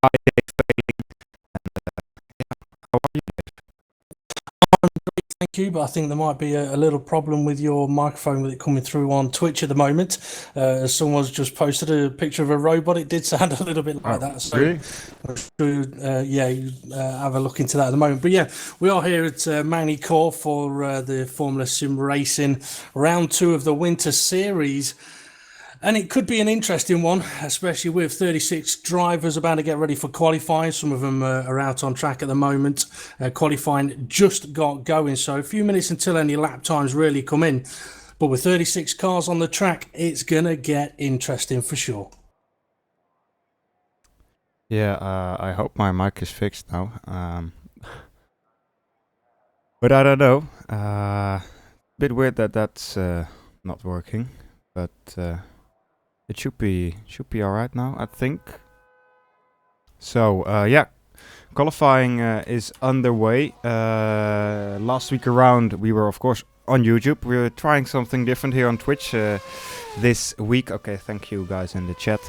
How are you? Thank you, but I think there might be a little problem with your microphone with it coming through on Twitch at the moment. Someone's just posted a picture of a robot. It did sound a little bit like that. So Really? I'm sure, you have a look into that at the moment. But yeah, we are here at Magny-Cours for the Formula SimRacing Round 2 of the Winter Series. And it could be an interesting one, especially with 36 drivers about to get ready for qualifying. Some of them are out on track at the moment. Qualifying just got going, so a few minutes until any lap times really come in. But with 36 cars on the track, it's going to get interesting for sure. Yeah, I hope my mic is fixed now. But I don't know. Bit weird that that's not working, but it should be all right now, I think. So yeah, qualifying is underway. Last week around, we were of course on YouTube. We were trying something different here on Twitch this week. Okay, thank you guys in the chat.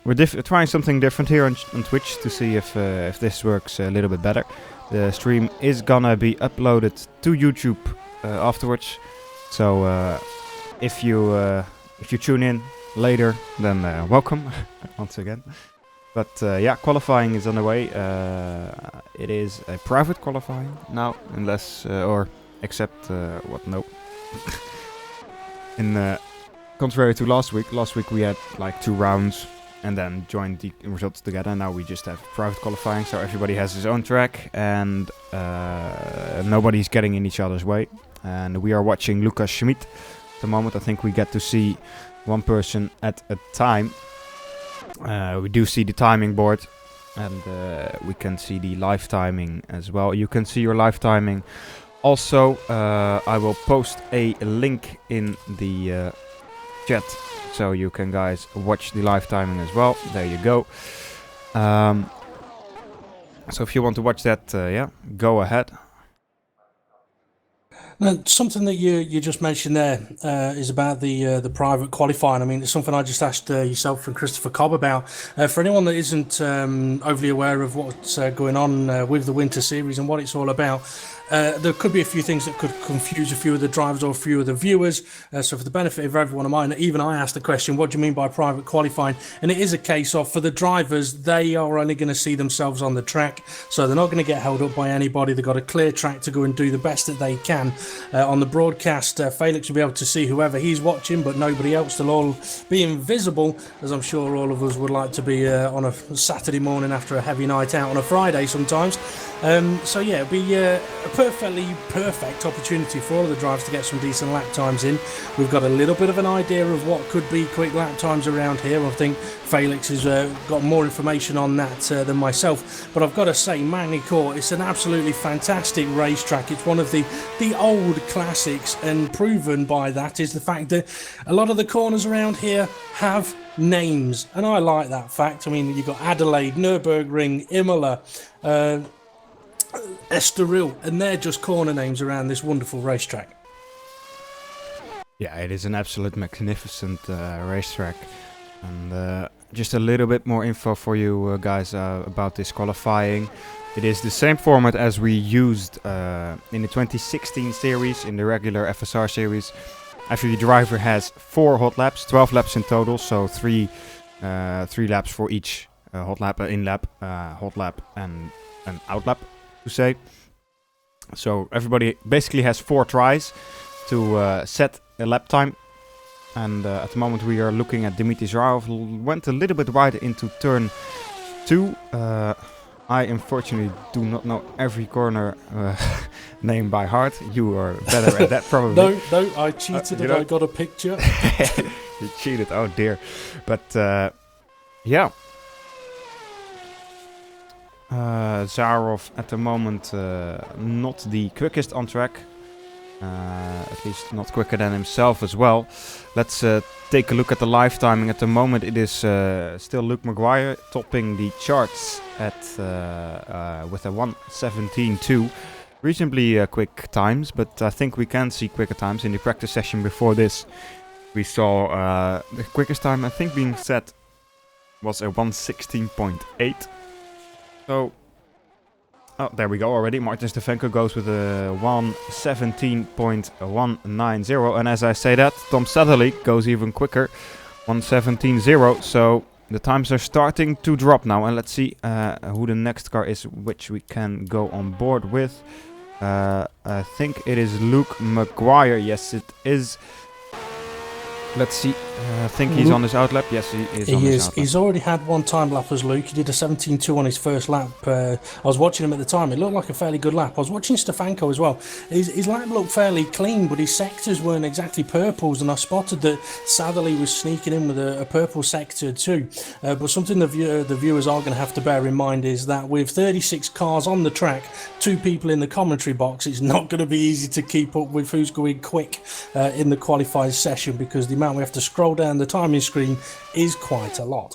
We're trying something different here on Twitch to see if this works a little bit better. The stream is gonna be uploaded to YouTube afterwards. So if you tune in later, then welcome once again. But yeah, qualifying is underway. It is a private qualifying now, unless or except what? No. In contrary to last week. Last week we had like 2 rounds and then joined the results together. Now we just have private qualifying, so everybody has his own track and nobody's getting in each other's way. And we are watching Lucas Schmid. At the moment, I think we get to see one person at a time. We do see the timing board, and we can see the live timing as well. You can see your live timing. Also, I will post a link in the chat, so you can guys watch the live timing as well. There you go. So if you want to watch that, yeah, go ahead. Something that you just mentioned there is about the private qualifying. I mean, it's something I just asked yourself and Christopher Cobb about. For anyone that isn't overly aware of what's going on with the Winter Series and what it's all about, there could be a few things that could confuse a few of the drivers or a few of the viewers. So for the benefit of everyone of mine, even I asked the question, what do you mean by private qualifying? And it is a case of, for the drivers, they are only going to see themselves on the track. So they're not going to get held up by anybody. They've got a clear track to go and do the best that they can. On the broadcast, Felix will be able to see whoever he's watching, but nobody else. They'll all be invisible, as I'm sure all of us would like to be on a Saturday morning after a heavy night out on a Friday sometimes. So yeah, it'll be a perfect opportunity for all of the drivers to get some decent lap times in. We've got a little bit of an idea of what could be quick lap times around here. I think Felix has got more information on that than myself. But I've got to say, Magny-Cours, it's an absolutely fantastic racetrack. It's one of the old classics, and proven by that is the fact that a lot of the corners around here have names, and I like that fact. I mean, you've got Adelaide, Nürburgring, Imola, Estoril, and they're just corner names around this wonderful racetrack. Yeah, it is an absolute magnificent racetrack. And just a little bit more info for you guys about this qualifying. It is the same format as we used in the 2016 series, in the regular FSR series. Every driver has 4 hot laps, 12 laps in total, so 3 laps for each hot lap, in lap, hot lap, and an out lap, to say. So everybody basically has 4 tries to set a lap time. And at the moment we are looking at Dimitri Zharov, went a little bit wide into turn 2. I unfortunately do not know every corner name by heart. You are better at that probably. No, I cheated and I got a picture. You cheated, oh dear. But yeah. Zharov at the moment not the quickest on track. At least not quicker than himself as well. Let's take a look at the live timing. At the moment it is still Luke Maguire topping the charts at with a 1:17.2. Reasonably quick times, but I think we can see quicker times. In the practice session before this, we saw the quickest time I think being set was a 1:16.8. So, oh, there we go already. Martin Stefanko goes with a 1:17.190. And as I say that, Tom Satterley goes even quicker, 1:17.0. So the times are starting to drop now. And let's see who the next car is, which we can go on board with. I think it is Luke Maguire. Yes, it is. Let's see. I think he's on his outlap. Yes, he is on his outlap. He's already had one time lap as Luke. He did a 17.2 on his first lap. I was watching him at the time. It looked like a fairly good lap. I was watching Stefanko as well. His lap looked fairly clean, but his sectors weren't exactly purples, and I spotted that Satterley was sneaking in with a purple sector too. But something the viewers are going to have to bear in mind is that with 36 cars on the track, 2 people in the commentary box, it's not going to be easy to keep up with who's going quick in the qualifying session, because the amount we have to scroll down the timing screen is quite a lot.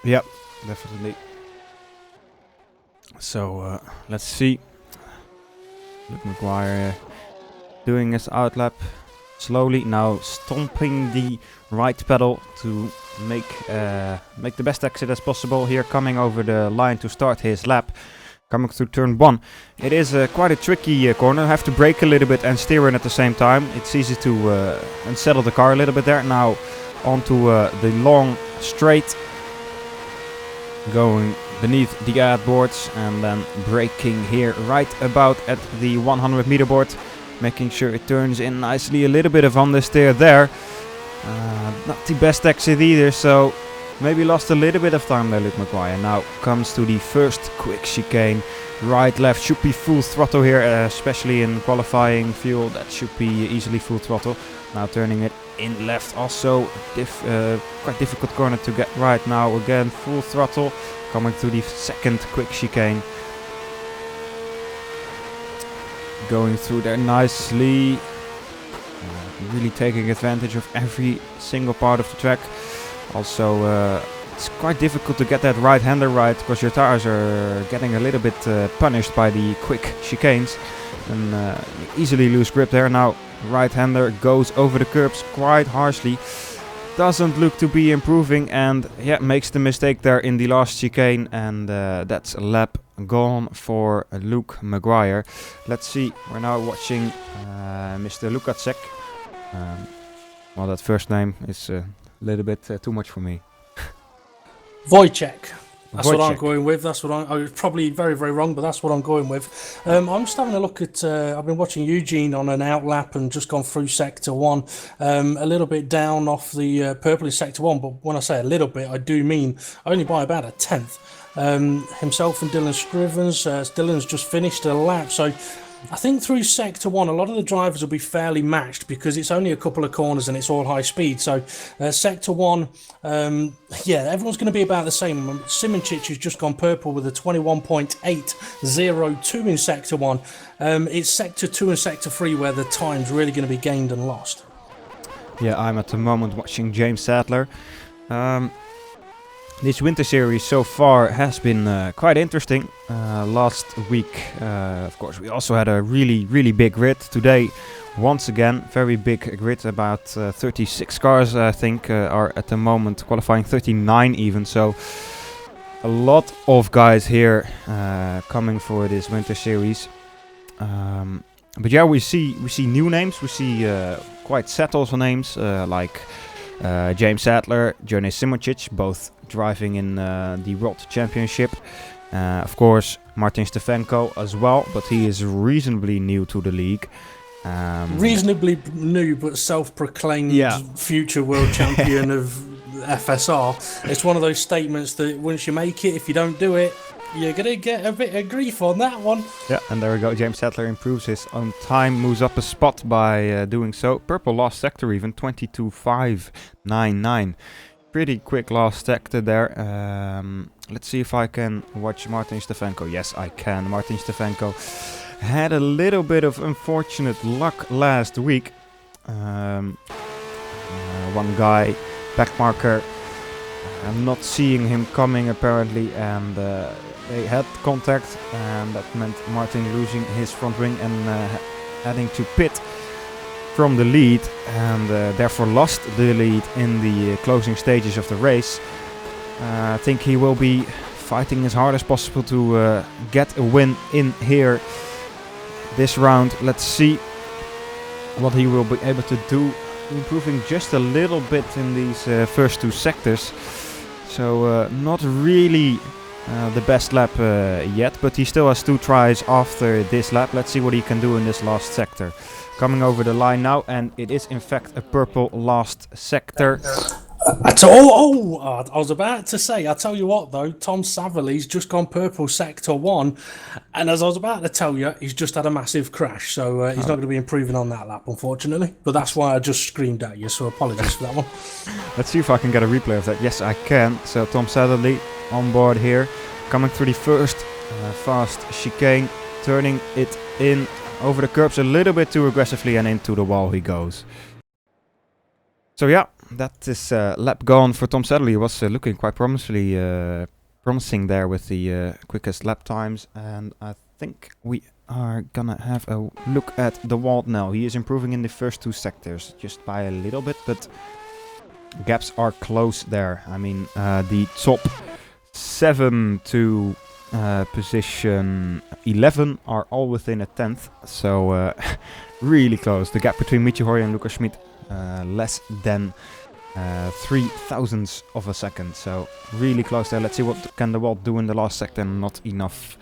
Yep, definitely. So let's see. Luke Maguire doing his outlap slowly, now stomping the right pedal to make the best exit as possible here, coming over the line to start his lap. Coming through turn 1. It is quite a tricky corner. Have to brake a little bit and steer in at the same time. It's easy to unsettle the car a little bit there. Now onto the long straight, going beneath the ad boards and then braking here right about at the 100 meter board, making sure it turns in nicely. A little bit of understeer there. Not the best exit either, so maybe lost a little bit of time there, Luke Maguire. Now comes to the first quick chicane. Right, left should be full throttle here, especially in qualifying fuel. That should be easily full throttle. Now turning it in left, also quite difficult corner to get right. Now again full throttle, coming through the second quick chicane. Going through there nicely. Really taking advantage of every single part of the track. Also, it's quite difficult to get that right-hander right, because your tires are getting a little bit punished by the quick chicanes, and you easily lose grip there. Now right-hander goes over the curbs quite harshly, doesn't look to be improving, and yeah, makes the mistake there in the last chicane, and that's a lap gone for Luke Maguire. Let's see, we're now watching Mr. Lukacek. Well, that first name is little bit too much for me. Wojciech. That's what I'm going with. That's what I was probably very, very wrong, but that's what I'm going with. I'm just having a look at. I've been watching Eugene on an outlap and just gone through sector 1. A little bit down off the purple in sector 1, but when I say a little bit, I do mean only by about a tenth. Himself and Dylan Scrivens. Dylan's just finished a lap, so I think through sector 1 a lot of the drivers will be fairly matched, because it's only a couple of corners and it's all high speed. So sector 1, yeah, everyone's going to be about the same. Simoncic has just gone purple with a 21.802 in sector 1. It's sector 2 and sector 3 where the time's really going to be gained and lost. Yeah, I'm at the moment watching James Sadler. This winter series so far has been quite interesting. Last week, of course, we also had a really, really big grid. Today, once again, very big grid. About 36 cars, I think, are at the moment qualifying, 39 even. So, a lot of guys here coming for this winter series. But yeah, we see new names. We see quite settled names like James Sadler, Jonas Simoncic, both driving in the World Championship. Of course, Martin Stefanko as well, but he is reasonably new to the league. Reasonably new, but self-proclaimed future world champion of FSR. It's one of those statements that once you make it, if you don't do it, you're going to get a bit of grief on that one. Yeah, and there we go. James Sadler improves his own time, moves up a spot by doing so. Purple last sector even, 22.599. Pretty quick last sector there. Let's see if I can watch Martin Stefanko. Yes, I can. Martin Stefanko had a little bit of unfortunate luck last week. One guy, backmarker, I'm not seeing him coming apparently, and they had contact, and that meant Martin losing his front wing and having to pit from the lead, and therefore lost the lead in the closing stages of the race. I think he will be fighting as hard as possible to get a win in here this round. Let's see what he will be able to do, improving just a little bit in these first 2 sectors. So not really the best lap yet, but he still has 2 tries after this lap. Let's see what he can do in this last sector. Coming over the line now, and it is in fact a purple last sector. I was about to say, I tell you what though, Tom Savally's just gone purple sector 1, and as I was about to tell you, he's just had a massive crash, so he's not going to be improving on that lap, unfortunately. But that's why I just screamed at you, so apologies for that one. Let's see if I can get a replay of that. Yes, I can. So Tom Savally on board here, coming through the first fast chicane, turning it in over the curbs a little bit too aggressively, and into the wall he goes. So yeah, that is lap gone for Tom Sadler. He was looking quite promising there with the quickest lap times, and I think we are gonna have a look at the wall now. He is improving in the first 2 sectors, just by a little bit, but gaps are close there. I mean, the top 7 to position 11 are all within a 10th, so really close. The gap between Michi Hoyer and Lucas Schmid less than 3 thousandths of a second, so really close there. Let's see what can the Walt do in the last sector. Not enough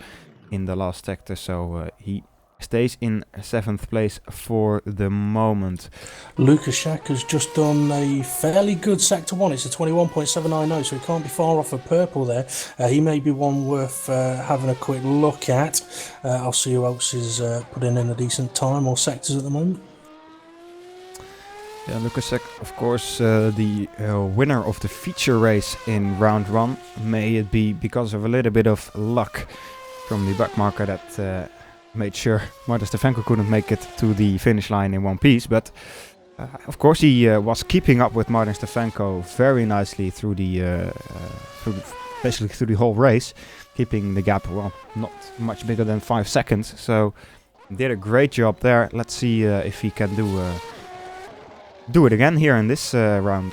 in the last sector, so he stays in 7th place for the moment. Lucas Shack has just done a fairly good sector 1. It's a 21.790, so he can't be far off of purple there. He may be one worth having a quick look at. I'll see who else is putting in a decent time or sectors at the moment. Yeah, Lucas Shack, of course, the winner of the feature race in round 1. May it be because of a little bit of luck from the back marker that made sure Martin Stefanko couldn't make it to the finish line in one piece, but of course he was keeping up with Martin Stefanko very nicely through the basically through the whole race, keeping the gap, well, not much bigger than 5 seconds, so did a great job there. Let's see if he can do it again here in this round.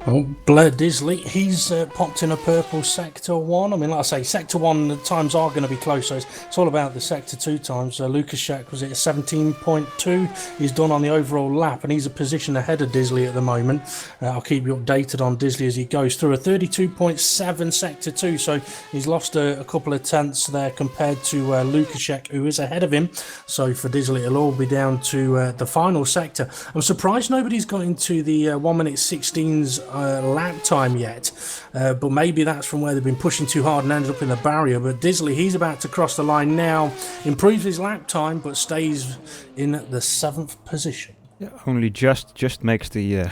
Well, Blair Disley, he's popped in a purple sector 1. I mean, like I say, sector 1 the times are going to be close, so it's all about the sector 2 times. Lucas Shack was at 17.2. He's done on the overall lap, and he's a position ahead of Disley at the moment. I'll keep you updated on Disley as he goes through a 32.7 sector 2, so he's lost a couple of tenths there compared to Lucas Shack, who is ahead of him. So for Disley, it'll all be down to the final sector. I'm surprised nobody's got into the 1 minute 16's lap time yet, but maybe that's from where they've been pushing too hard and ended up in the barrier. But Disley, he's about to cross the line now, improves his lap time, but stays in the 7th position. Yeah, only just makes the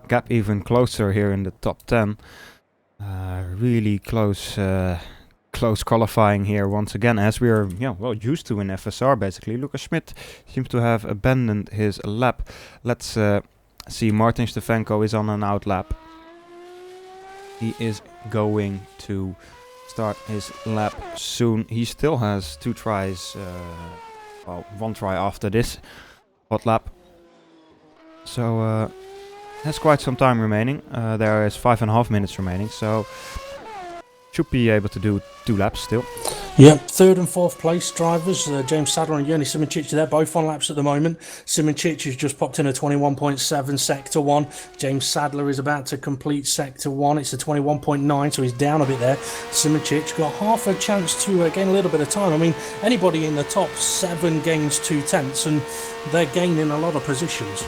gap even closer here in the top 10. Really close qualifying here once again, as we are well used to in FSR. Basically, Lucas Schmid seems to have abandoned his lap. Let's see, Martin Stefanko is on an out lap. He is going to start his lap soon. He still has 2 tries, well, 1 try after this hot lap. So has quite some time remaining. There is 5.5 minutes remaining, so should be able to do 2 laps still. Yep, 3rd and 4th place drivers, James Sadler and Yoni Simoncic, they're both on laps at the moment. Simoncic has just popped in a 21.7 sector 1. James Sadler is about to complete sector 1. It's a 21.9, so he's down a bit there. Simoncic got half a chance to gain a little bit of time. I mean, anybody in the top 7 gains 2 tenths, and they're gaining a lot of positions.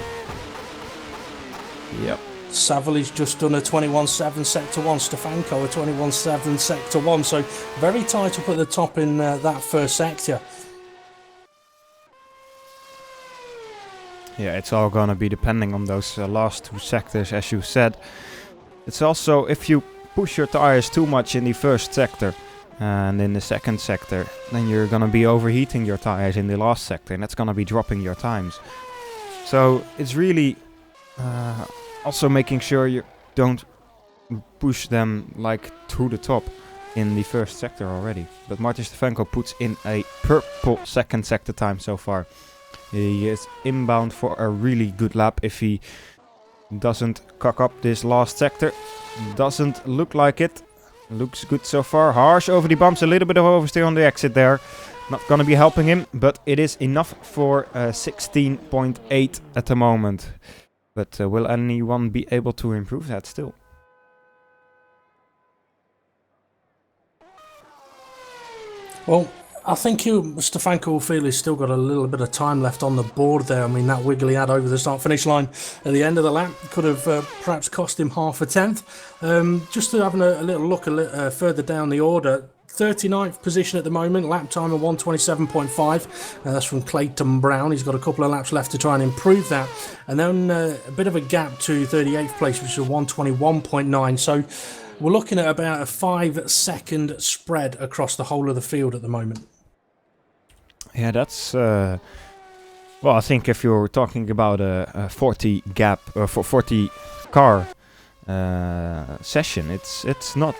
Yep. Savally's just done a 21.7 sector 1, Stefanko a 21.7 sector 1, so very tight up at the top in that first sector. Yeah, it's all gonna be depending on those last 2 sectors, as you said. It's also, if you push your tires too much in the first sector and in the second sector, then you're gonna be overheating your tires in the last sector, and that's gonna be dropping your times. So it's really also making sure you don't push them like to the top in the first sector already. But Martin Stefanko puts in a purple second sector time so far. He is inbound for a really good lap. If he doesn't cock up this last sector. Doesn't look like it. Looks good so far. Harsh over the bumps, a little bit of oversteer on the exit there. Not gonna be helping him, but it is enough for 16.8 at the moment. But will anyone be able to improve that still? Well, I think Stefanko Felix still got a little bit of time left on the board there. I mean, that wiggle he had over the start-finish line at the end of the lap could have perhaps cost him half a tenth. Just to having a little look further down the order, 39th position at the moment, lap time of 1:27.5. That's from Clayton Brown. He's got a couple of laps left to try and improve that. And then a bit of a gap to 38th place, which is 1:21.9. So we're looking at about a 5-second spread across the whole of the field at the moment. Yeah, that's... well, I think if you're talking about a 40 gap, for 40 car session, it's not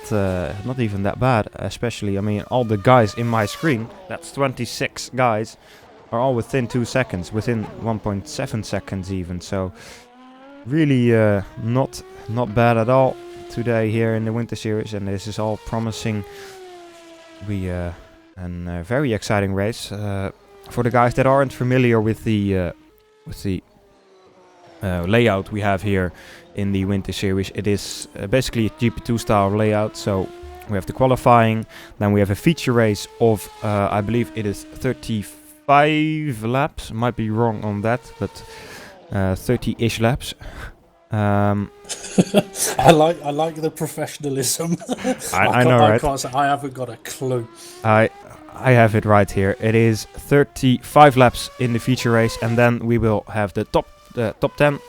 even that bad. Especially, I mean, all the guys in my screen, that's 26 guys, are all within 2 seconds, within 1.7 seconds even. So really not bad at all today here in the Winter Series, and this is all promising. A very exciting race for the guys that aren't familiar with the layout we have here in the Winter Series. It is basically a GP2 style layout. So we have the qualifying, then we have a feature race of I believe it is 35 laps. Might be wrong on that, but 30-ish laps. I like the professionalism. I know, right? I haven't got a clue. I have it right here. It is 35 laps in the feature race, and then we will have the top 10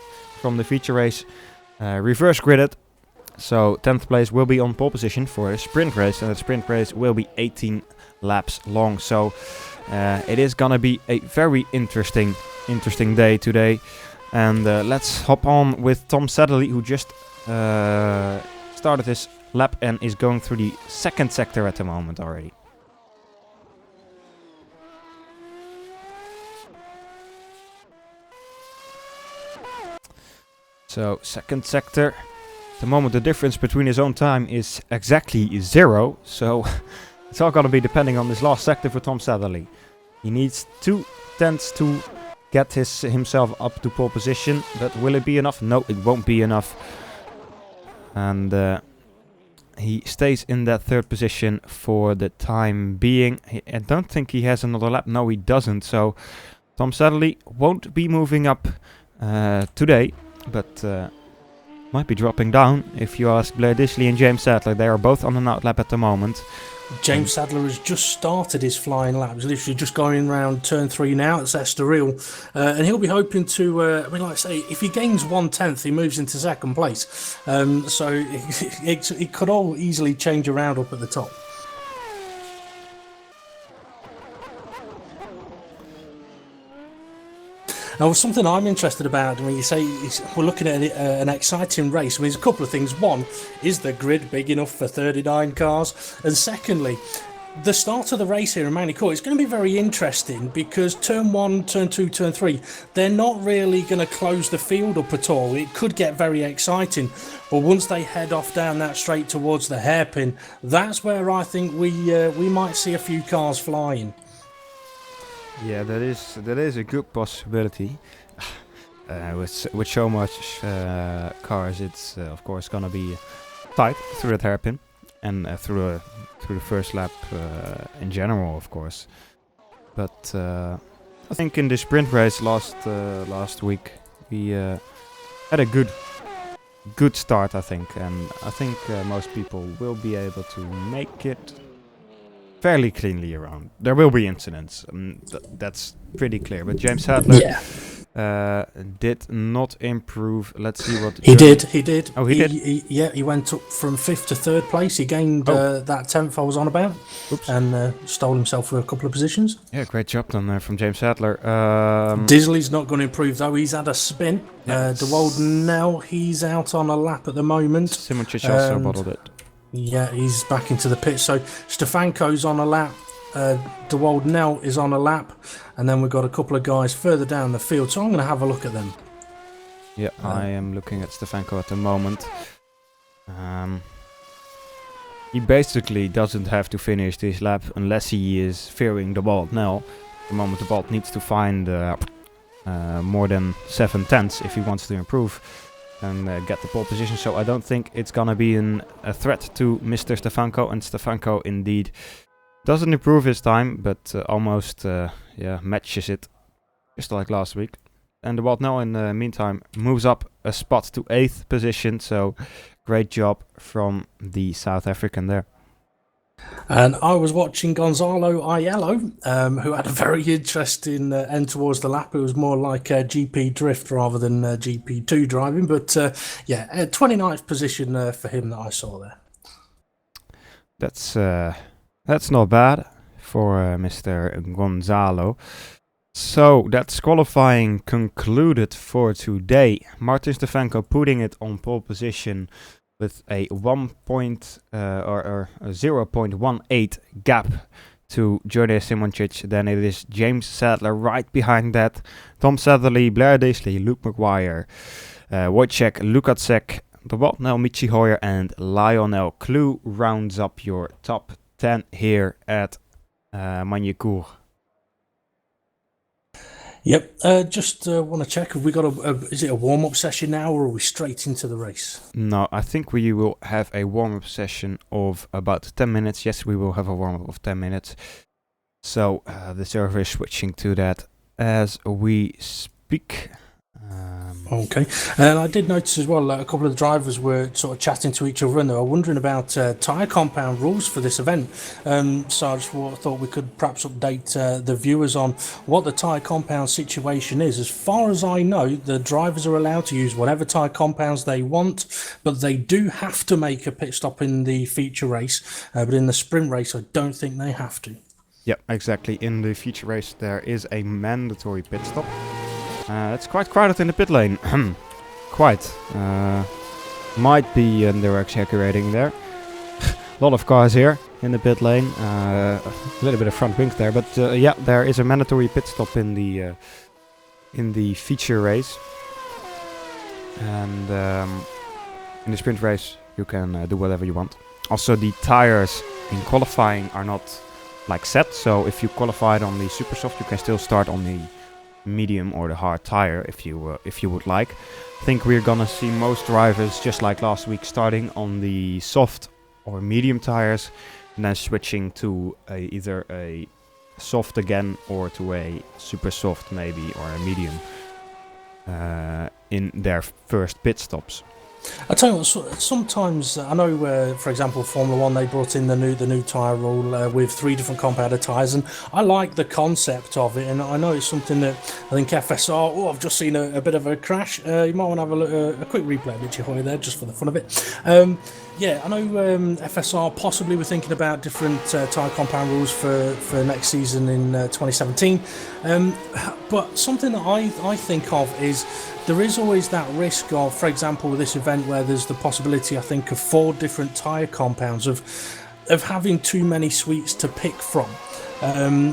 from the feature race reverse gridded. So 10th place will be on pole position for a sprint race, and the sprint race will be 18 laps long. So it is gonna be a very interesting day today. And let's hop on with Tom Sadlerly, who just started his lap and is going through the second sector at the moment already. So, second sector. At the moment the difference between his own time is exactly 0. So, it's all going to be depending on this last sector for Tom Sadlerly. He needs 2 tenths to get himself up to pole position. But will it be enough? No, it won't be enough. And he stays in that third position for the time being. I don't think he has another lap. No, he doesn't. So, Tom Sadlerly won't be moving up today. But might be dropping down if you ask Blair Dishley and James Sadler. They are both on an outlap at the moment. James Sadler has just started his flying lap. He's literally just going around turn 3 now. It's Estoril. And he'll be hoping to, I mean, like I say, if he gains 1/10, he moves into second place. So it could all easily change around up at the top. Now, something I'm interested about, I mean, you say we're looking at an exciting race. I mean, there's a couple of things. One, is the grid big enough for 39 cars? And secondly, the start of the race here in Magny-Cours is going to be very interesting because turn 1, turn 2, turn 3, they're not really going to close the field up at all. It could get very exciting. But once they head off down that straight towards the hairpin, that's where I think we might see a few cars flying. Yeah, that is a good possibility. With so much cars, it's of course gonna be tight through that hairpin and through the first lap in general, of course. But I think in the sprint race last week we had a good start, I think, and I think most people will be able to make it fairly cleanly around. There will be incidents, that's pretty clear. But James Sadler did not improve. Let's see what he did. Oh, he did. He went up from 5th to 3rd place. He gained that 10th I was on about. Oops. And stole himself for a couple of positions. Yeah, great job done from James Sadler. Disley's not going to improve though. He's had a spin. De Wolde now he's out on a lap at the moment. Simoncic also bottled it. Yeah, he's back into the pit. So Stefanko's on a lap. De Wolde now is on a lap. And then we've got a couple of guys further down the field. So I'm going to have a look at them. Yeah, I am looking at Stefanko at the moment. He basically doesn't have to finish this lap unless he is fearing the Bolt. Now, at the moment the Bolt needs to find more than 7/10 if he wants to improve and get the pole position. So I don't think it's gonna be a threat to Mr. Stefanko. And Stefanko indeed doesn't improve his time, but almost matches it, just like last week. And the Bolt now in the meantime moves up a spot to 8th position. So great job from the South African there. And I was watching Gonzalo Aiello, who had a very interesting end towards the lap. It was more like GP drift rather than GP2 driving. But 29th position for him that I saw there. That's not bad for Mr. Gonzalo. So that's qualifying concluded for today. Martin Stefanko putting it on pole position with a 0.18 gap to Jordi Simoncic. Then it is James Sadler right behind that. Tom Satherley, Blair Daisley, Luke McGuire, Wojciech Lukacek, Bobotnel Michi Hoyer, and Lionel Clue rounds up your top 10 here at Magny-Cours. Yep, just want to check, have we got is it a warm-up session now, or are we straight into the race? No, I think we will have a warm-up session of about 10 minutes. Yes, we will have a warm-up of 10 minutes. So the server is switching to that as we speak. Okay, and I did notice as well a couple of the drivers were sort of chatting to each other, and they were wondering about tyre compound rules for this event. So I just thought we could perhaps update the viewers on what the tyre compound situation is. As far as I know, the drivers are allowed to use whatever tyre compounds they want, but they do have to make a pit stop in the feature race. But in the sprint race, I don't think they have to. Yeah, exactly. In the feature race, there is a mandatory pit stop. It's quite crowded in the pit lane. Quite. Might be they're exaggerating there. A lot of cars here in the pit lane. A little bit of front wings there, but yeah, there is a mandatory pit stop in the feature race. And in the sprint race, you can do whatever you want. Also, the tires in qualifying are not like set. So if you qualified on the super soft, you can still start on the medium or the hard tire if you would like. I think we're gonna see most drivers, just like last week, starting on the soft or medium tires and then switching to either a soft again or to a super soft maybe, or a medium in their first pit stops. I tell you what, sometimes I know, for example, Formula One, they brought in the new tyre rule with 3 different compounded tyres, and I like the concept of it. And I know it's something that I think FSR. Oh, I've just seen a bit of a crash. You might want to have a quick replay of Richie Hoy there, just for the fun of it. Yeah, I know FSR possibly were thinking about different tyre compound rules for next season in 2017. But something that I think of is there is always that risk of, for example, with this event where there's the possibility, I think, of 4 different tyre compounds of having too many sweets to pick from.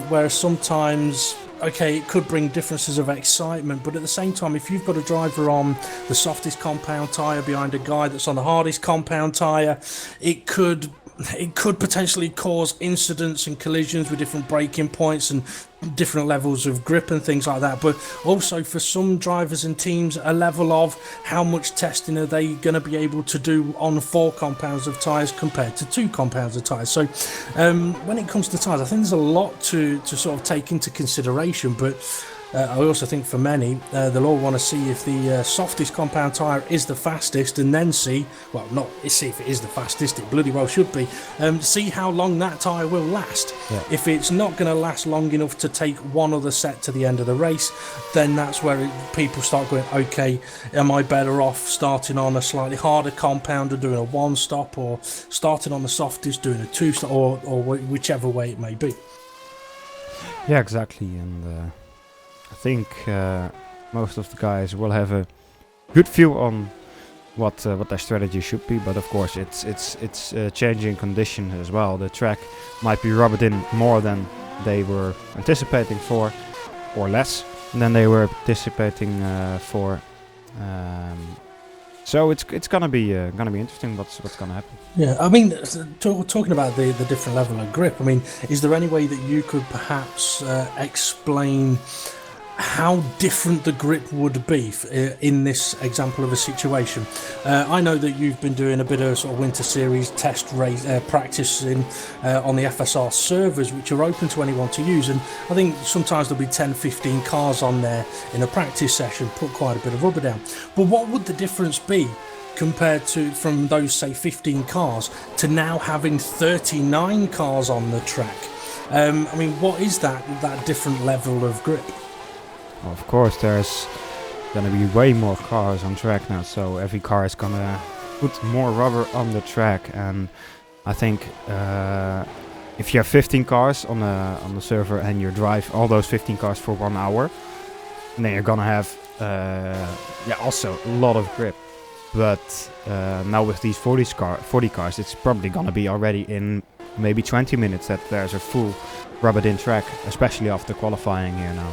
Whereas sometimes, okay, it could bring differences of excitement, but at the same time, if you've got a driver on the softest compound tyre behind a guy that's on the hardest compound tyre, it could potentially cause incidents and collisions with different braking points and different levels of grip and things like that. But also for some drivers and teams, a level of how much testing are they going to be able to do on 4 compounds of tyres compared to 2 compounds of tyres. So when it comes to tyres, I think there's a lot to sort of take into consideration, but I also think for many, they'll all want to see if the softest compound tyre is the fastest, and then see if it is the fastest, it bloody well should be, see how long that tyre will last. Yeah. If it's not going to last long enough to take one other set to the end of the race, then that's where people start going, okay, am I better off starting on a slightly harder compound and doing a 1-stop, or starting on the softest doing a 2-stop, or whichever way it may be. Yeah, exactly. And I think most of the guys will have a good view on what their strategy should be, but of course it's changing condition as well. The track might be rubbed in more than they were anticipating for, or less than they were anticipating for, So it's gonna be interesting. What's gonna happen? Yeah, I mean, talking about the different level of grip, I mean, is there any way that you could perhaps explain how different the grip would be in this example of a situation? I know that you've been doing a bit of sort of Winter Series test race practicing on the FSR servers, which are open to anyone to use, and I think sometimes there'll be 10-15 cars on there in a practice session, put quite a bit of rubber down. But what would the difference be compared to from those, say, 15 cars to now having 39 cars on the track? I mean, what is that different level of grip? Of course, there's gonna be way more cars on track now, so every car is gonna put more rubber on the track. And I think if you have 15 cars on the server and you drive all those 15 cars for 1 hour, then you're gonna have also a lot of grip. But now with these 40 cars, it's probably gonna be already in maybe 20 minutes that there's a full rubbered-in track, especially after qualifying here now.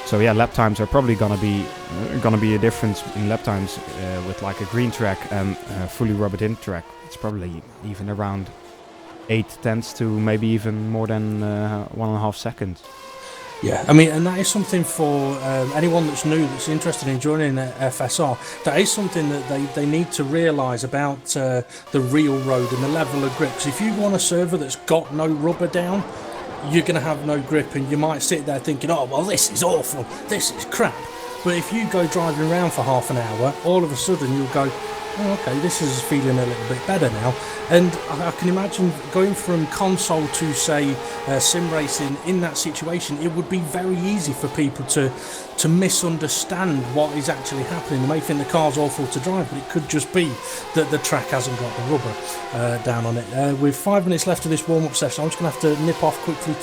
So yeah, lap times are probably gonna be a difference in lap times with like a green track and fully rubbered-in track. It's probably even around 8/10 to maybe even more than 1.5 seconds. Yeah, I mean, and that is something for anyone that's new, that's interested in joining FSR. That is something that they need to realise about the real road and the level of grip. Because if you go on a server that's got no rubber down, you're going to have no grip, and you might sit there thinking, oh, well, this is awful, this is crap. But if you go driving around for half an hour, all of a sudden you'll go, oh, okay, this is feeling a little bit better now. And I can imagine going from console to, say, SimRacing in that situation, it would be very easy for people to misunderstand what is actually happening. They may think the car's awful to drive, but it could just be that the track hasn't got the rubber down on it. With 5 minutes left of this warm-up session, I'm just going to have to nip off quickly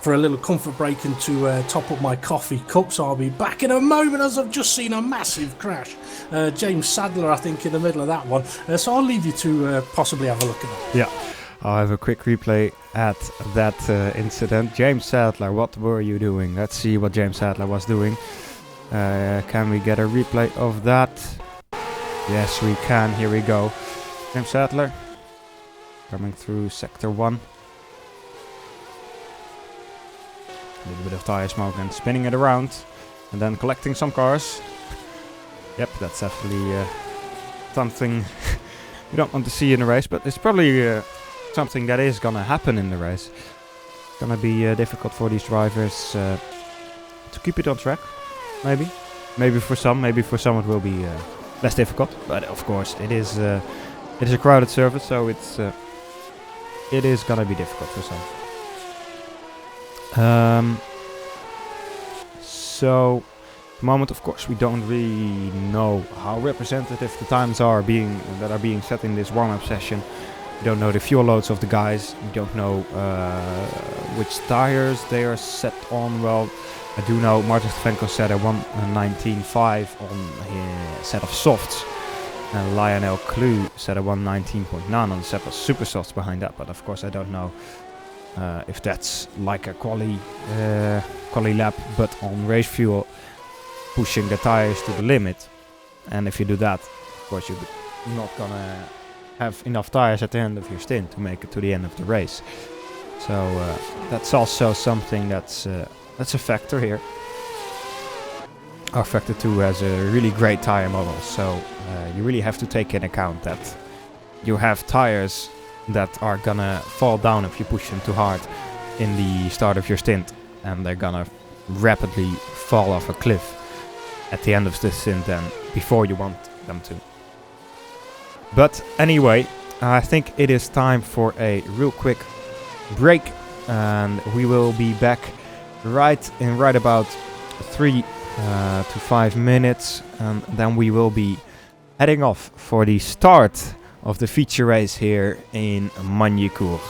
for a little comfort break and to top up my coffee cup. So I'll be back in a moment, as I've just seen a massive crash. James Sadler, I think, in the middle of that one. So I'll leave you to possibly have a look at that. Yeah, I'll have a quick replay at that incident. James Sadler, what were you doing? Let's see what James Sadler was doing. Can we get a replay of that? Yes, we can. Here we go. James Sadler coming through sector 1. A little bit of tire smoke and spinning it around, and then collecting some cars. Yep, that's definitely something you don't want to see in a race, but it's probably something that is gonna happen in the race. It's gonna be difficult for these drivers to keep it on track. Maybe for some it will be less difficult. But of course, it is a crowded server, so it is gonna be difficult for some. So, at the moment, of course, we don't really know how representative the times are being set in this warm-up session. We don't know the fuel loads of the guys. We don't know which tires they are set on. Well, I do know Martin Stefanko set a 119.5 on his set of softs. And Lionel Clue set a 119.9 on the set of super softs behind that. But of course, I don't know if that's like a quali lap, but on race fuel, pushing the tires to the limit. And if you do that, of course, you're not gonna have enough tires at the end of your stint to make it to the end of the race. So that's also something that's a factor here. rFactor 2 has a really great tire model, so you really have to take in account that you have tires that are gonna fall down if you push them too hard in the start of your stint, and they're gonna rapidly fall off a cliff at the end of the stint and before you want them to. But anyway, I think it is time for a real quick break, and we will be back right about 3 to 5 minutes, and then we will be heading off for the start of the feature race here in Magny-Cours.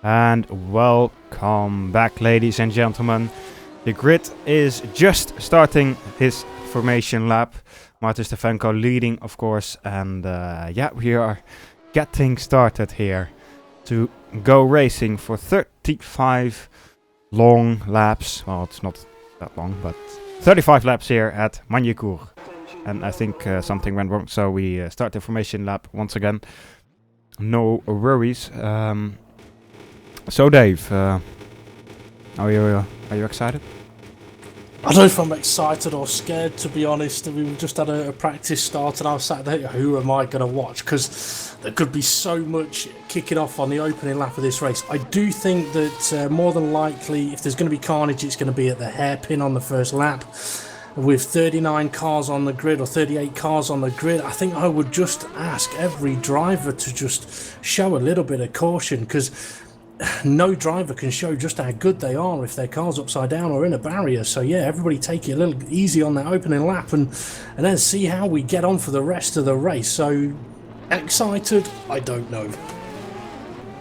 And welcome back, ladies and gentlemen. The grid is just starting his formation lap. Martin Stefanko leading, of course. And yeah, we are getting started here to go racing for 35 long laps. Well, it's not that long, but 35 laps here at Magny-Cours. And I think something went wrong, so we start the formation lap once again. No worries. So Dave, are you excited? I don't know if I'm excited or scared, to be honest. We just had a practice start and I was sat there, who am I going to watch? Because there could be so much kicking off on the opening lap of this race. I do think that more than likely, if there's going to be carnage, it's going to be at the hairpin on the first lap. With 39 cars on the grid or 38 cars on the grid, I think I would just ask every driver to just show a little bit of caution, because no driver can show just how good they are if their car's upside down or in a barrier. So yeah, everybody take it a little easy on that opening lap and then see how we get on for the rest of the race. So excited? I don't know.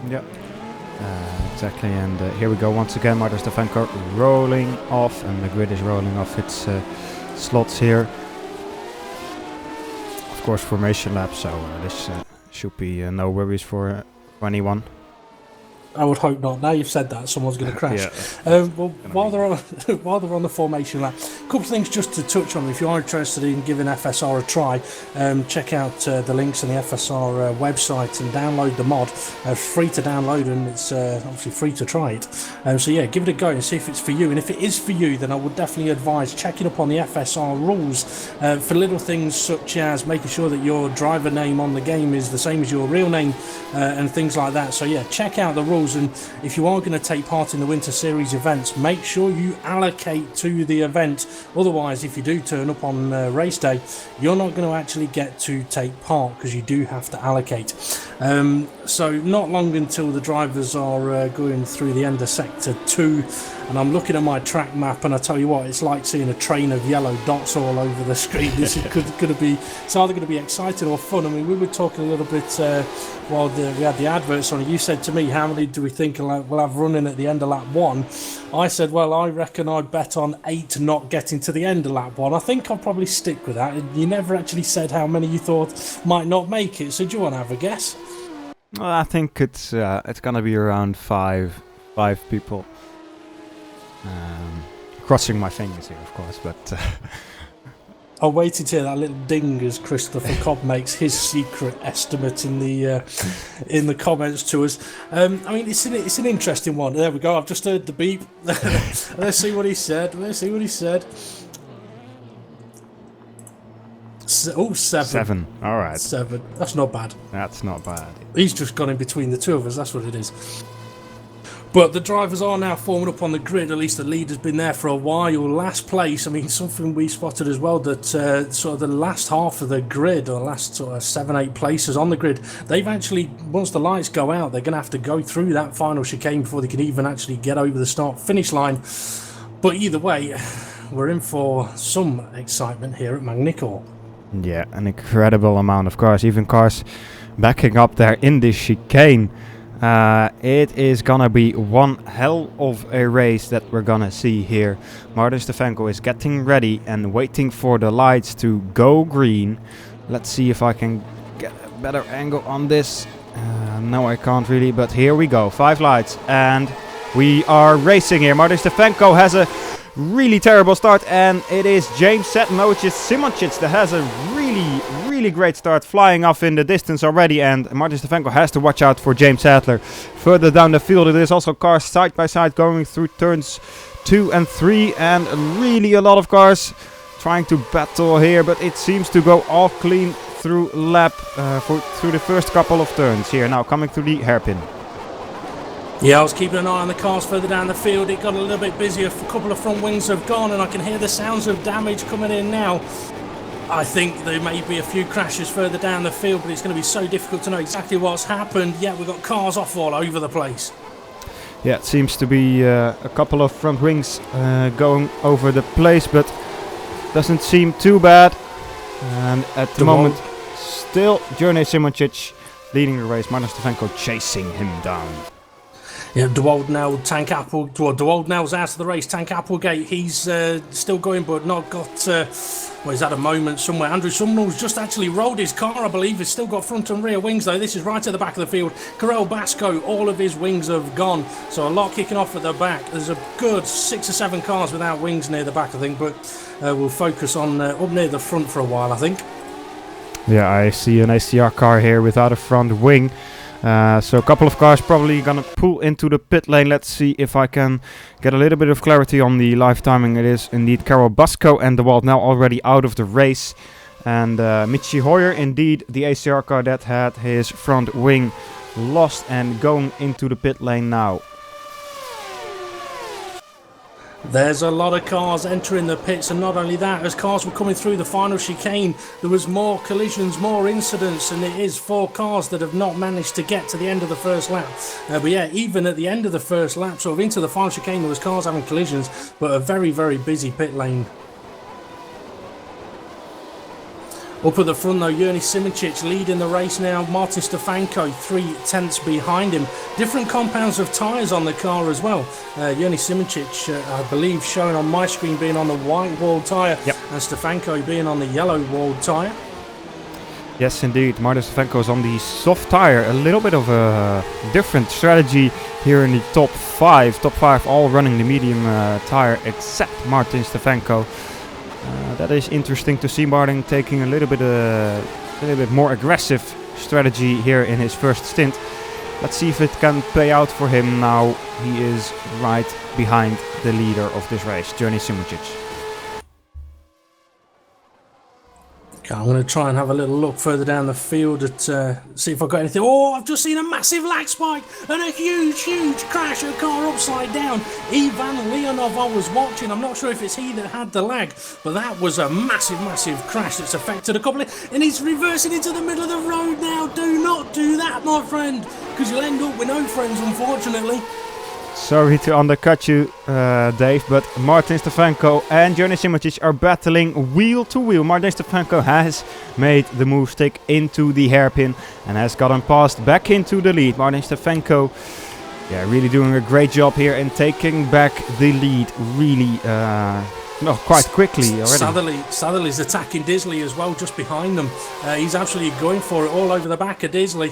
Yep. Exactly, and here we go once again. Martin Stefanko rolling off, and the grid is rolling off its slots here. Of course, formation lap, so this should be no worries for anyone. I would hope not. Now you've said that, someone's going to crash. Well, while they're on the formation lap, a couple of things just to touch on. If you are interested in giving FSR a try, check out the links on the FSR website and download the mod. It's free to download, and it's obviously free to try it. So yeah, give it a go and see if it's for you. And if it is for you, then I would definitely advise checking up on the FSR rules for little things such as making sure that your driver name on the game is the same as your real name and things like that. So yeah, check out the rules. And if you are going to take part in the Winter Series events, make sure you allocate to the event. Otherwise, if you do turn up on race day, you're not going to actually get to take part, because you do have to allocate. So not long until the drivers are going through the end of Sector 2, and I'm looking at my track map, and I tell you what, it's like seeing a train of yellow dots all over the screen. This is going to be, it's either going to be exciting or fun. I mean, we were talking a little bit while we had the adverts on. You said to me, how many do we think we'll have running at the end of lap 1? I said, well, I reckon I'd bet on 8 not getting to the end of lap 1. I think I'll probably stick with that. You never actually said how many you thought might not make it, so do you want to have a guess? Well, I think it's going to be around five people. Crossing my fingers here, of course, but I'll wait to hear that little ding as Christopher Cobb makes his secret estimate in the comments to us. I mean, it's an interesting one. There we go. I've just heard the beep. Let's see what he said. Oh, 7. 7. All right. 7. That's not bad. That's not bad. He's just gone in between the two of us. That's what it is. But the drivers are now forming up on the grid. At least the lead has been there for a while. Last place, I mean, something we spotted as well, that sort of the last half of the grid, or last sort of 7-8 places on the grid, they've actually, once the lights go out, they're going to have to go through that final chicane before they can even actually get over the start-finish line. But either way, we're in for some excitement here at Magny-Cours. Yeah, an incredible amount of cars. Even cars backing up there in this chicane. It is gonna be one hell of a race that we're gonna see here. Martin Stefanko is getting ready and waiting for the lights to go green. Let's see if I can get a better angle on this. No, I can't really, but here we go. 5 lights and we are racing here. Martin Stefanko has a really terrible start, and it is James Simončić that has a really great start, flying off in the distance already, and Martin Stefanko has to watch out for James Adler. Further down the field, it is also cars side by side going through turns 2 and 3, and really a lot of cars trying to battle here, but it seems to go all clean through lap through the first couple of turns here. Now coming through the hairpin. Yeah, I was keeping an eye on the cars further down the field. It got a little bit busier. A couple of front wings have gone, and I can hear the sounds of damage coming in now. I think there may be a few crashes further down the field, but it's going to be so difficult to know exactly what's happened. Yeah, we've got cars off all over the place. Yeah, it seems to be a couple of front wings going over the place, but doesn't seem too bad. And at the moment, still Journey Simončić leading the race. Martin Stefanko chasing him down. Yeah, Dewaldnell, Tank Apple. Well, Dewaldnell's out of the race. Tank Applegate, he's still going, but not got. Well, he's had a moment somewhere. Andrew Sumner's just actually rolled his car, I believe. He's still got front and rear wings, though. This is right at the back of the field. Karel Basco, all of his wings have gone. So a lot kicking off at the back. There's a good 6 or 7 cars without wings near the back, I think. But we'll focus on up near the front for a while, I think. Yeah, I see an ACR car here without a front wing. So a couple of cars probably gonna pull into the pit lane. Let's see if I can get a little bit of clarity on the live timing. It is indeed Karel Basco and Dewaldnell already out of the race. And Michi Hoyer, indeed the ACR car that had his front wing lost and going into the pit lane now. There's a lot of cars entering the pits, and not only that, as cars were coming through the final chicane, there was more collisions, more incidents, and it is 4 cars that have not managed to get to the end of the first lap. But yeah, even at the end of the first lap, sort of into the final chicane, there was cars having collisions, but a very, very busy pit lane. Up at the front though, Yerny Simoncic leading the race now. Martin Stefanko 3/10 behind him. Different compounds of tyres on the car as well. Yerny Simoncic, I believe, showing on my screen being on the white walled tyre, yep, and Stefanko being on the yellow walled tyre. Yes, indeed. Martin Stefanko is on the soft tyre. A little bit of a different strategy here in the top 5. Top 5 all running the medium tyre except Martin Stefanko. That is interesting to see Martin taking a little bit more aggressive strategy here in his first stint. Let's see if it can pay out for him now. He is right behind the leader of this race, Yerny Simoncic. Okay, I'm going to try and have a little look further down the field at see if I've got anything. Oh, I've just seen a massive lag spike and a huge crash, a car upside down. Ivan Leonov, I was watching. I'm not sure if it's he that had the lag, but that was a massive crash that's affected a couple of... And he's reversing into the middle of the road now. Do not do that, my friend, because you'll end up with no friends, unfortunately. Sorry to undercut you, Dave, but Martin Stefanko and Yerny Simoncic are battling wheel to wheel. Martin Stefanko has made the move stick into the hairpin and has gotten passed back into the lead. Martin Stefanko, yeah, really doing a great job here in taking back the lead really quite quickly already. Satherley's attacking Disley as well, just behind them. He's absolutely going for it all over the back of Disley.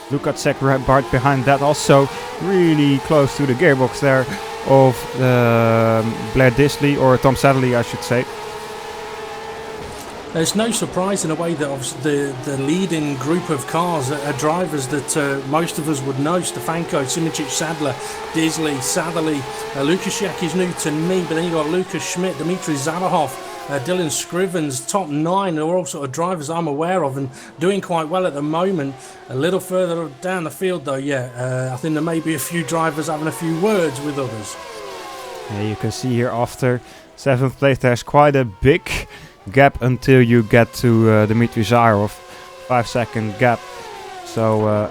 Lukacek right behind that, also really close to the gearbox there of Blair Disley, or Tom Sadley I should say. There's no surprise in a way that obviously the leading group of cars are drivers that most of us would know. Stefanko, Simoncic, Sadler, Disley, Satherley, Lukaszek is new to me, but then you've got Lucas Schmidt, Dmitry Zavahov, Dylan Scrivens, top 9 are all sort of drivers I'm aware of and doing quite well at the moment. A little further down the field though, I think there may be a few drivers having a few words with others. Yeah, you can see here after 7th place there's quite a big gap until you get to Dmitry Zharov, 5-second gap. So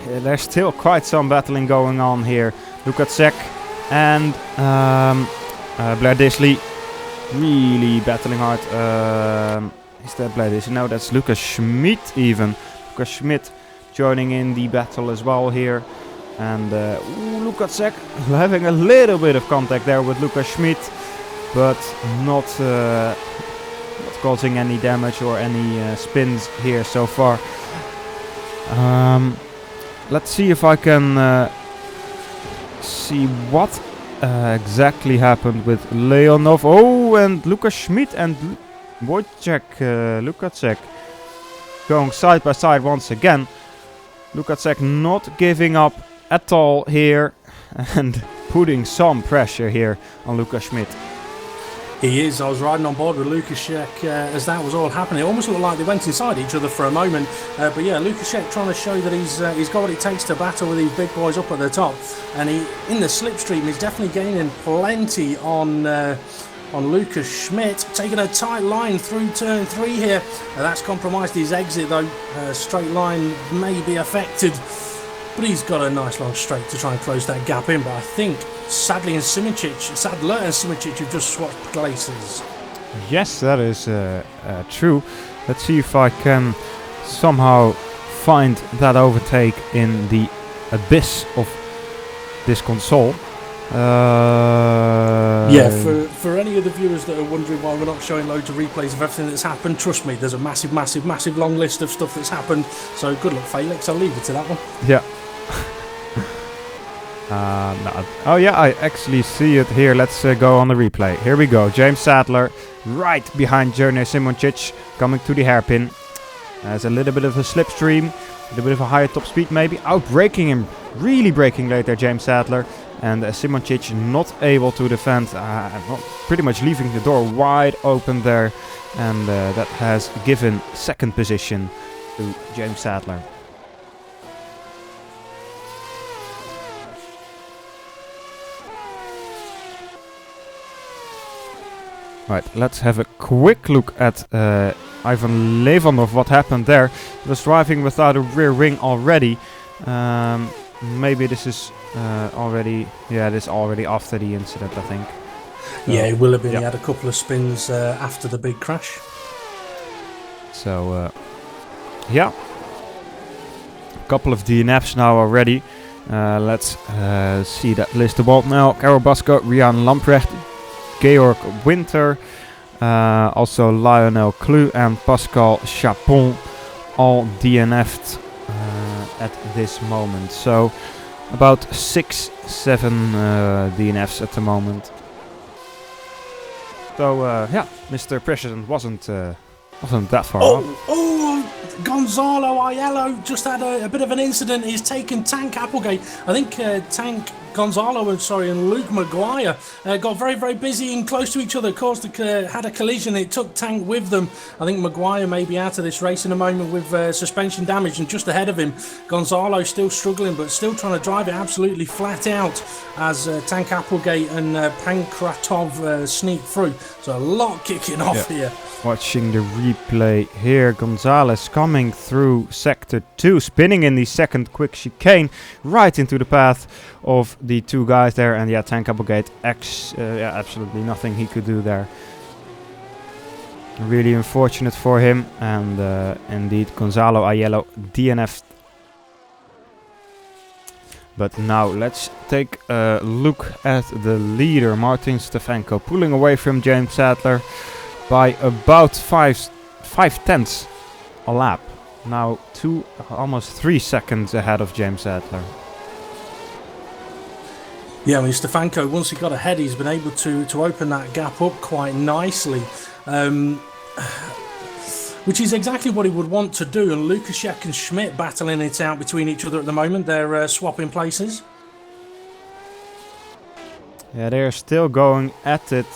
there's still quite some battling going on here. Lukacek and Blair Disley really battling hard. Is that Blair Disley? No, that's Lucas Schmidt even. Lucas Schmidt joining in the battle as well here. And Lukacek having a little bit of contact there with Lucas Schmidt, but not causing any damage or any spins here so far. Let's see if I can see what exactly happened with Leonov. Oh, and Lucas Schmidt and Wojciech Lukacek going side by side once again. Lukacek not giving up at all here and putting some pressure here on Lucas Schmidt. He is. I was riding on board with Lukaszek as that was all happening. It almost looked like they went inside each other for a moment. But yeah, Lukaszek trying to show that he's got what it takes to battle with these big boys up at the top. And he, in the slipstream, he's definitely gaining plenty on Lucas Schmidt. Taking a tight line through turn 3 here. That's compromised his exit though. Straight line may be affected. But he's got a nice long straight to try and close that gap in. But I think Sadler and Simoncic have just swapped places. Yes, that is true. Let's see if I can somehow find that overtake in the abyss of this console. Yeah, for any of the viewers that are wondering why we're not showing loads of replays of everything that's happened, trust me, there's a massive long list of stuff that's happened. So good luck, Felix. I'll leave it to that one. Yeah. No. Oh yeah, I actually see it here. Let's go on the replay. Here we go. James Sadler right behind Jernej Simoncic coming to the hairpin. Has a little bit of a slipstream, a little bit of a higher top speed maybe. Outbraking him, really braking late there, James Sadler. And Simoncic not able to defend, pretty much leaving the door wide open there. And that has given second position to James Sadler. Right, let's have a quick look at Ivan Levanov, what happened there. He was driving without a rear wing already. Maybe this is already after the incident, I think. So, yeah, it will have been. He had a couple of spins after the big crash. So, yeah. A couple of DNFs now already. Let's see that list of all now. Karel Basco, Rian Lamprecht, Georg Winter, also Lionel Clu and Pascal Chapon, all DNF'd at this moment. So about 6-7 DNFs at the moment. So yeah, Mr. President wasn't that far off. Gonzalo Aiello just had a bit of an incident. He's taken Tank Applegate. I think and Luke Maguire got very busy and close to each other, had a collision. It took Tank with them. I think Maguire may be out of this race in a moment with suspension damage, and just ahead of him, Gonzalo still struggling but still trying to drive it absolutely flat out as Tank Applegate and Pankratov sneak through. So a lot kicking off here. Watching the replay here, Gonzalez coming through sector 2, spinning in the second quick chicane right into the path of the two guys there, and yeah, Tank Applegate, absolutely nothing he could do there. Really unfortunate for him, and indeed Gonzalo Aiello DNF'd. But now let's take a look at the leader, Martin Stefanko, pulling away from James Sadler by about 5/10 a lap. Now almost 3 seconds ahead of James Sadler. Yeah, I mean, Stefanko, once he got ahead, he's been able to open that gap up quite nicely, which is exactly what he would want to do. And Lukaszek and Schmidt battling it out between each other at the moment. They're swapping places. Yeah, they're still going at it.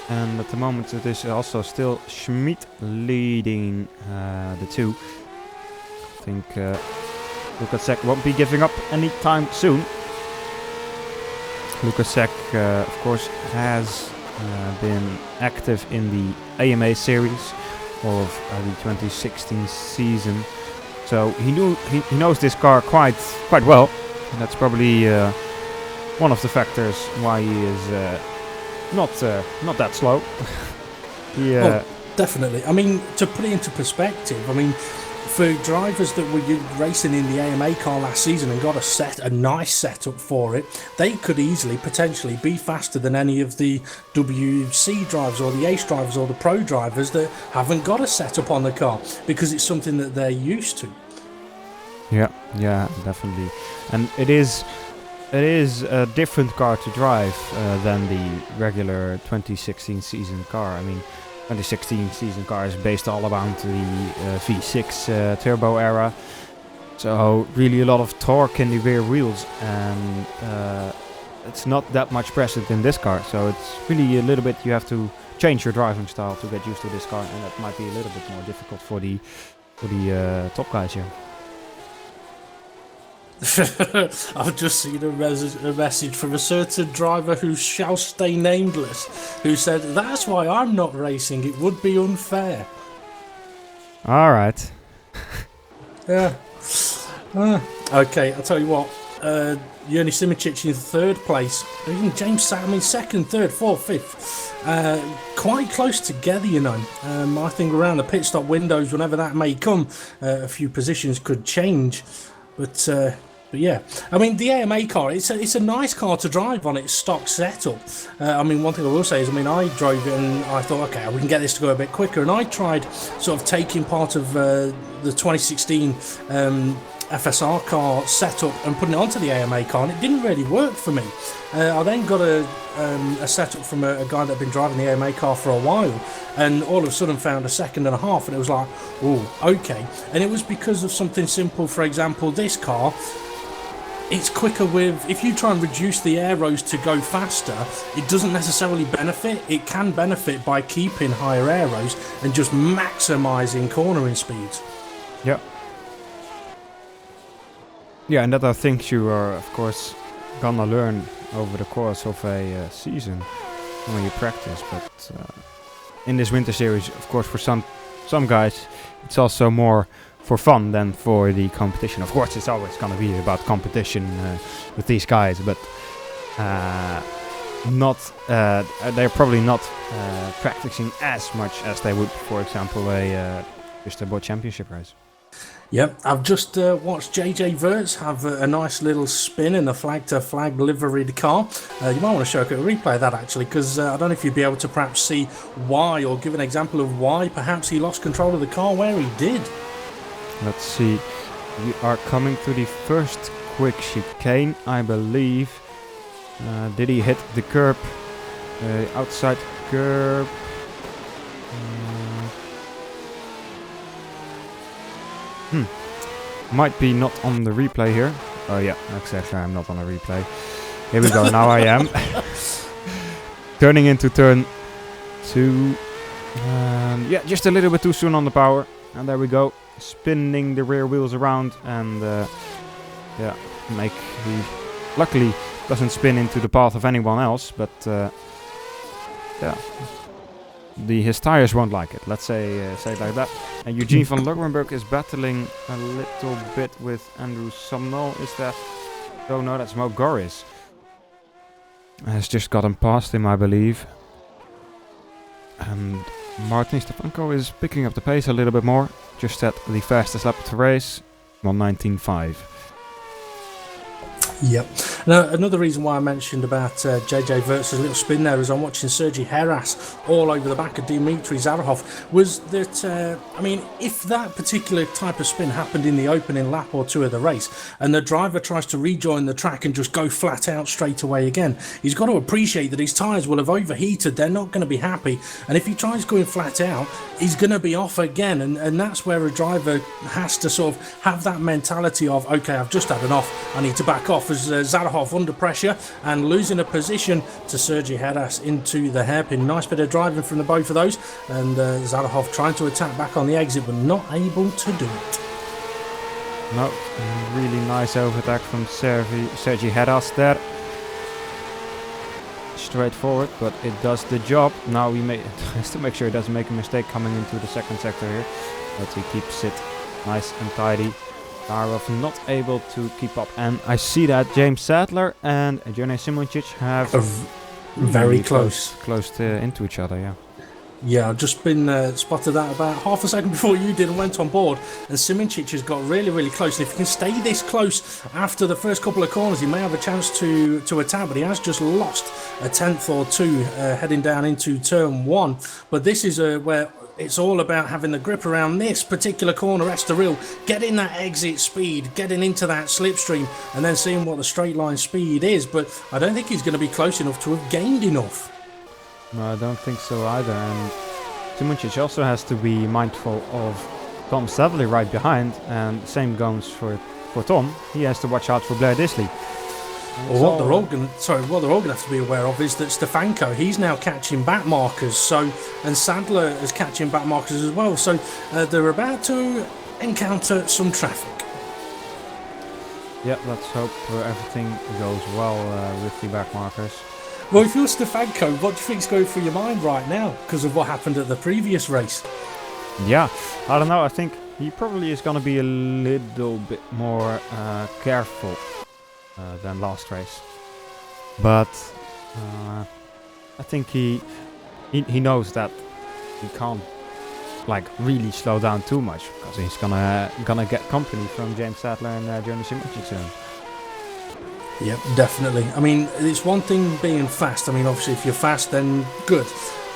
And at the moment it is also still Schmidt leading the two. I think Lukaszek won't be giving up anytime soon. Lukaszek, of course, has been active in the AMA series of the 2016 season, so he knows this car quite well, and that's probably one of the factors why he is not that slow. Yeah, oh, definitely. I mean, to put it into perspective, I mean, for drivers that were racing in the AMA car last season and got a nice setup for it, they could easily, potentially, be faster than any of the WC drivers or the Ace drivers or the Pro drivers that haven't got a setup on the car, because it's something that they're used to. Yeah, definitely. And it is a different car to drive than the regular 2016 season car. I mean, 2016 season car is based all around the V6 turbo era, so really a lot of torque in the rear wheels, and it's not that much present in this car, so it's really a little bit, you have to change your driving style to get used to this car, and that might be a little bit more difficult for the top guys here. I've just seen a message from a certain driver who shall stay nameless, who said, "That's why I'm not racing, it would be unfair." Alright. Yeah. Okay, I'll tell you what. Yerny Simicic in third place. Even James Salmon second, third, fourth, fifth. Quite close together, you know. I think around the pit stop windows, whenever that may come, a few positions could change. But yeah, I mean, the AMA car, it's a nice car to drive on its stock setup. I mean, one thing I will say is, I mean, I drove it and I thought, okay, we can get this to go a bit quicker. And I tried sort of taking part of the 2016 FSR car setup and putting it onto the AMA car, and it didn't really work for me. I then got a setup from a guy that had been driving the AMA car for a while, and all of a sudden found a second and a half, and it was like, oh, okay. And it was because of something simple. For example, this car, it's quicker with, if you try and reduce the arrows to go faster, it doesn't necessarily benefit. It can benefit by keeping higher arrows and just maximising cornering speeds. Yeah. Yeah, and that are things you are, of course, gonna learn over the course of a season when you practice. But in this winter series, of course, for some guys, it's also more for fun than for the competition. Of course, it's always gonna be about competition with these guys, but they're probably not practicing as much as they would, for example, just a World Championship race. Yep, I've just watched JJ Verts have a nice little spin in the flag-to-flag liveried car. You might want to show a replay of that, actually, because I don't know if you'd be able to perhaps see why, or give an example of why perhaps he lost control of the car where he did. Let's see. We are coming to the first quick chicane, I believe. Did he hit the curb? Outside curb. Might be not on the replay here. Oh yeah, exactly, I'm not on a replay. Here we go, now I am. Turning into turn 2. Yeah, just a little bit too soon on the power. And there we go. Spinning the rear wheels around, and yeah, he luckily doesn't spin into the path of anyone else, but yeah. His tires won't like it, let's say it like that. And Eugene van Lugrenberg is battling a little bit with Andrew Sumnall. Is that? Oh no, that's Mo Goris. Has just gotten past him, I believe. And Martin Stefanko is picking up the pace a little bit more. Just at the fastest lap of the race, 1:19.5. Yep. Now, another reason why I mentioned about JJ Verts' little spin there as I'm watching Sergi Heras all over the back of Dmitry Zarahov was that, I mean, if that particular type of spin happened in the opening lap or two of the race and the driver tries to rejoin the track and just go flat out straight away again, he's got to appreciate that his tyres will have overheated, they're not going to be happy, and if he tries going flat out, he's going to be off again, and that's where a driver has to sort of have that mentality of, okay, I've just had enough, I need to back off, as Zarahov under pressure and losing a position to Sergi Heras into the hairpin. Nice bit of driving from the both of those, and Zarahov trying to attack back on the exit but not able to do it. No, really nice overtake from Sergi Heras there. Straightforward, but it does the job. Now he has to make sure he doesn't make a mistake coming into the second sector here, but he keeps it nice and tidy. Zarahov not able to keep up, and I see that James Sadler and Jone Simoncic have very close into each other. Yeah. Yeah, I've just been spotted that about half a second before you did and went on board, and Simoncic has got really, really close, and if he can stay this close after the first couple of corners, he may have a chance to attack, but he has just lost a tenth or two heading down into turn 1. But this is where it's all about having the grip around this particular corner, Estoril, getting that exit speed, getting into that slipstream, and then seeing what the straight line speed is. But I don't think he's going to be close enough to have gained enough. No, I don't think so either. And Simoncic also has to be mindful of Tom Sadler right behind, and the same goes for Tom. He has to watch out for Blair Disley. What they're all going to have to be aware of is that Stefanko, he's now catching back markers, and Sadler is catching back markers as well, so they're about to encounter some traffic. Yeah, let's hope everything goes well with the back markers. Well, if you're Stefanko, what do you think's going through your mind right now because of what happened at the previous race? Yeah, I don't know, I think he probably is going to be a little bit more careful than last race. But I think he knows that he can't like really slow down too much, because he's gonna get company from James Sadler and Journey SimRacing soon. Yep, definitely. I mean, it's one thing being fast. I mean, obviously, if you're fast, then good.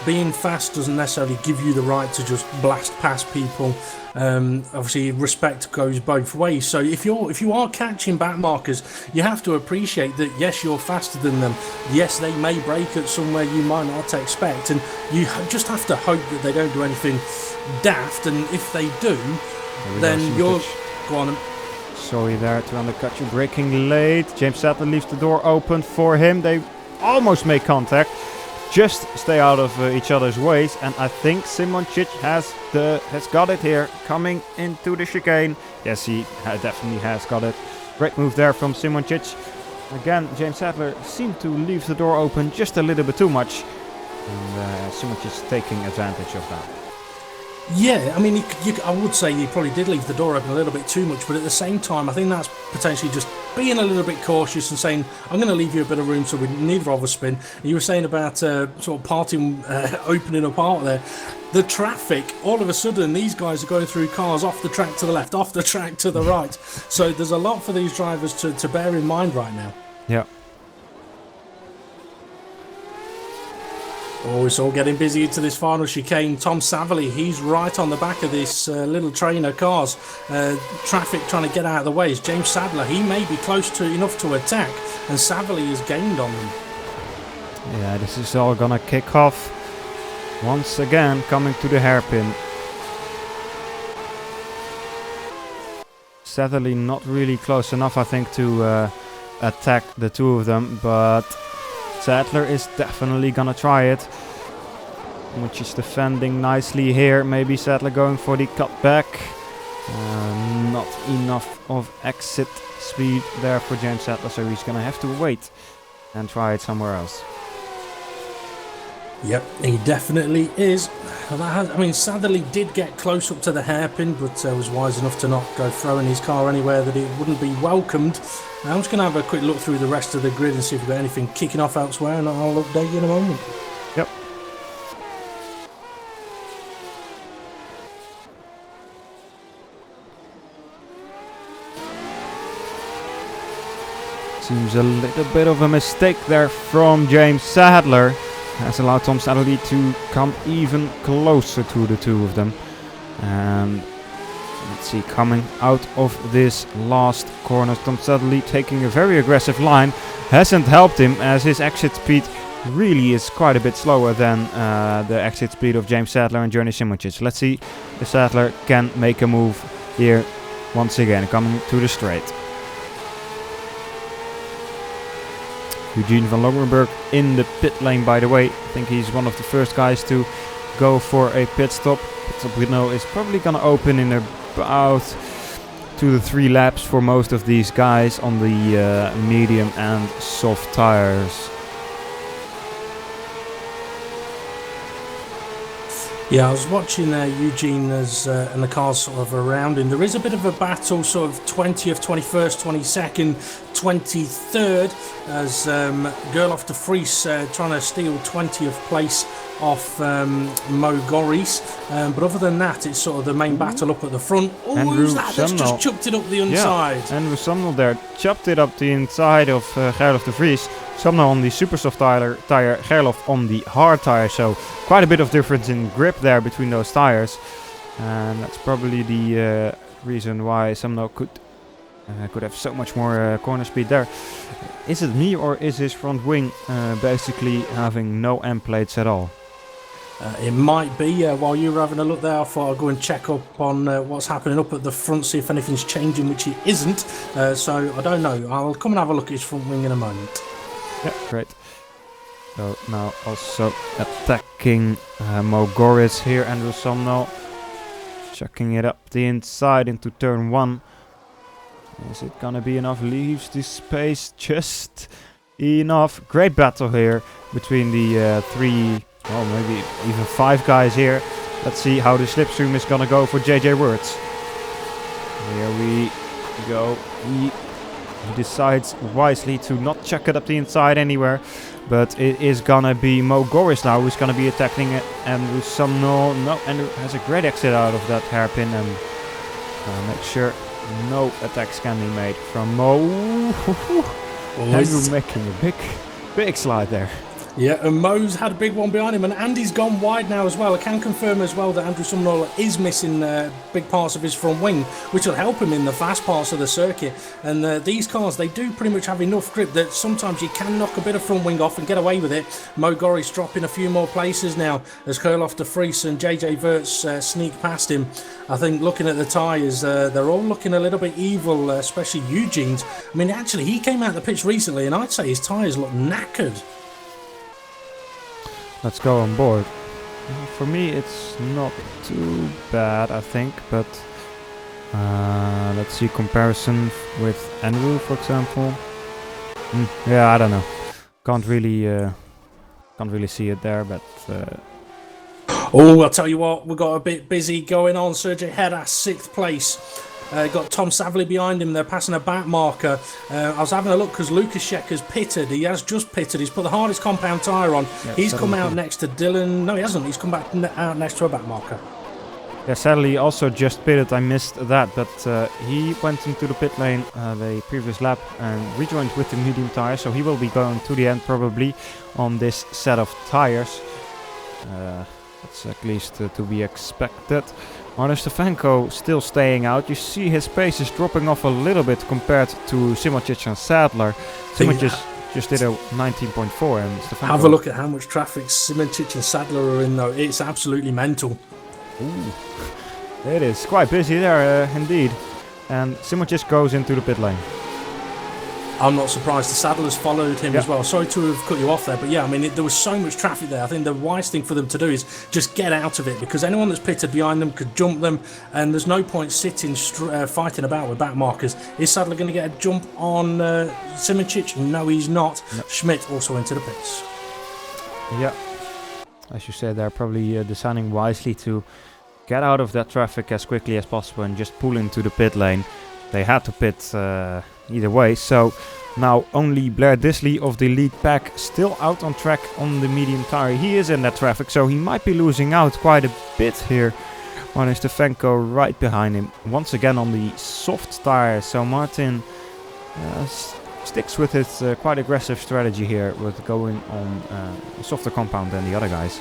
Being fast doesn't necessarily give you the right to just blast past people. Obviously, respect goes both ways. So if you are catching back markers, you have to appreciate that. Yes, you're faster than them. Yes, they may brake at somewhere you might not expect, and you just have to hope that they don't do anything daft. And if they do, then you're go on. Sorry there to undercut you, braking late. James Sadler leaves the door open for him. They almost make contact. Just stay out of each other's ways, and I think Simoncic has got it here, coming into the chicane. Yes, he definitely has got it. Great move there from Simoncic. Again, James Sadler seemed to leave the door open just a little bit too much, and Simoncic taking advantage of that. Yeah, I mean, I would say you probably did leave the door open a little bit too much, but at the same time, I think that's potentially just being a little bit cautious and saying, I'm going to leave you a bit of room so we neither of us spin. And you were saying about sort of parting, opening a part there. The traffic, all of a sudden, these guys are going through cars off the track to the left, off the track to the right. So there's a lot for these drivers to bear in mind right now. Yeah. Oh, it's all getting busy into this final chicane. Tom Saverly, he's right on the back of this little train of cars. Traffic trying to get out of the way. As James Sadler, he may be close to enough to attack, and Saverly has gained on them. Yeah, this is all gonna kick off. Once again, coming to the hairpin. Sadly, not really close enough, I think, to attack the two of them, but Sadler is definitely gonna try it, which is defending nicely here. Maybe Sadler going for the cutback. Not enough of exit speed there for James Sadler, so he's gonna have to wait and try it somewhere else. Yep, he definitely is. I mean, Sadly did get close up to the hairpin, but was wise enough to not go throwing his car anywhere that it wouldn't be welcomed. I'm just going to have a quick look through the rest of the grid and see if we've got anything kicking off elsewhere, and I'll update you in a moment. Yep. Seems a little bit of a mistake there from James Sadler. Has allowed Tom Sadler to come even closer to the two of them. And let's see, coming out of this last corner, Tom Sadler taking a very aggressive line. Hasn't helped him, as his exit speed really is quite a bit slower than the exit speed of James Sadler and Journey SimRacing. Let's see if Sadler can make a move here once again, coming to the straight. Eugene van Longenberg in the pit lane, by the way. I think he's one of the first guys to go for a pit stop. Pit stop window is probably going to open in about 2 to 3 laps for most of these guys on the medium and soft tires. Yeah, I was watching Eugene and the cars sort of around him. There is a bit of a battle, sort of 20th, 21st, 22nd, 23rd, as Gerlof de Vries trying to steal 20th place off Mo Goris. But other than that, it's sort of the main battle up at the front. Oh, who's that? That's just chucked it up the inside. Yeah, Andrew Sumnall there chopped it up the inside of Gerlof de Vries. Sumnall on the super soft tire, Gerlof on the hard tire, so quite a bit of difference in grip there between those tires, and that's probably the reason why Sumnall could have so much more corner speed there. Is it me, or is his front wing basically having no end plates at all? It might be. While you were having a look there, I thought I'd go and check up on what's happening up at the front, see if anything's changing, which it isn't. So I don't know. I'll come and have a look at his front wing in a moment. Yeah, great. So now also attacking Mo Goris here, Andrew Sumnall. Chucking it up the inside into turn 1. Is it gonna be enough? Leaves the space just enough. Great battle here between the 3, well, maybe even 5 guys here. Let's see how the slipstream is gonna go for JJ Wirtz. Here we go. He He decides wisely to not chuck it up the inside anywhere. But it is gonna be Mogorys now who's gonna be attacking it. Andrew Sumnall. No, Andrew has a great exit out of that hairpin and make sure no attacks can be made from Mo. Andrew making a big slide there. Yeah, and Mo's had a big one behind him, and Andy's gone wide now as well. I can confirm as well that Andrew Sumnall is missing big parts of his front wing, which will help him in the fast parts of the circuit. And these cars, they do pretty much have enough grip that sometimes you can knock a bit of front wing off and get away with it. Mogorys dropping a few more places now as Kurloff de Vries and JJ Verts sneak past him. I think looking at the tyres, they're all looking a little bit evil, especially Eugene's. I mean, actually, he came out the pitch recently, and I'd say his tyres look knackered. Let's go on board. For me, it's not too bad, I think, but let's see comparison with Andrew, for example. Yeah, I don't know. Can't really see it there, but. Oh, I'll tell you what, we've got a bit busy going on. Sergej Heras, 6th place. Got Tom Savley behind him. They're passing a back marker. I was having a look because Lukaszek has pitted. He has just pitted. He's put the hardest compound tyre on. Yeah, he's come out next to Dylan. No, he hasn't. He's come back out next to a back marker. Yeah, sadly also just pitted. I missed that, but he went into the pit lane the previous lap and rejoined with the medium tyre. So he will be going to the end probably on this set of tyres. That's at least to be expected. Martin Stefanko still staying out. You see his pace is dropping off a little bit compared to Simocic and Sadler. Simocic just did a 19.4 and Stefanko... Have a look at how much traffic Simocic and Sadler are in though. It's absolutely mental. Ooh. It is quite busy there indeed. And Simocic goes into the pit lane. I'm not surprised. The Sadlers followed him as well. Sorry to have cut you off there, but yeah, I mean, there was so much traffic there. I think the wise thing for them to do is just get out of it, because anyone that's pitted behind them could jump them, and there's no point sitting fighting about with back markers. Is Sadler going to get a jump on Simocic? No, he's not. No. Schmidt also into the pits. Yeah, as you said, they're probably deciding wisely to get out of that traffic as quickly as possible and just pull into the pit lane. They had to pit either way, so now only Blair Disley of the lead pack still out on track on the medium tyre. He is in that traffic, so he might be losing out quite a bit here. Martin Stefanko right behind him, once again on the soft tyre. So Martin sticks with his quite aggressive strategy here with going on a softer compound than the other guys.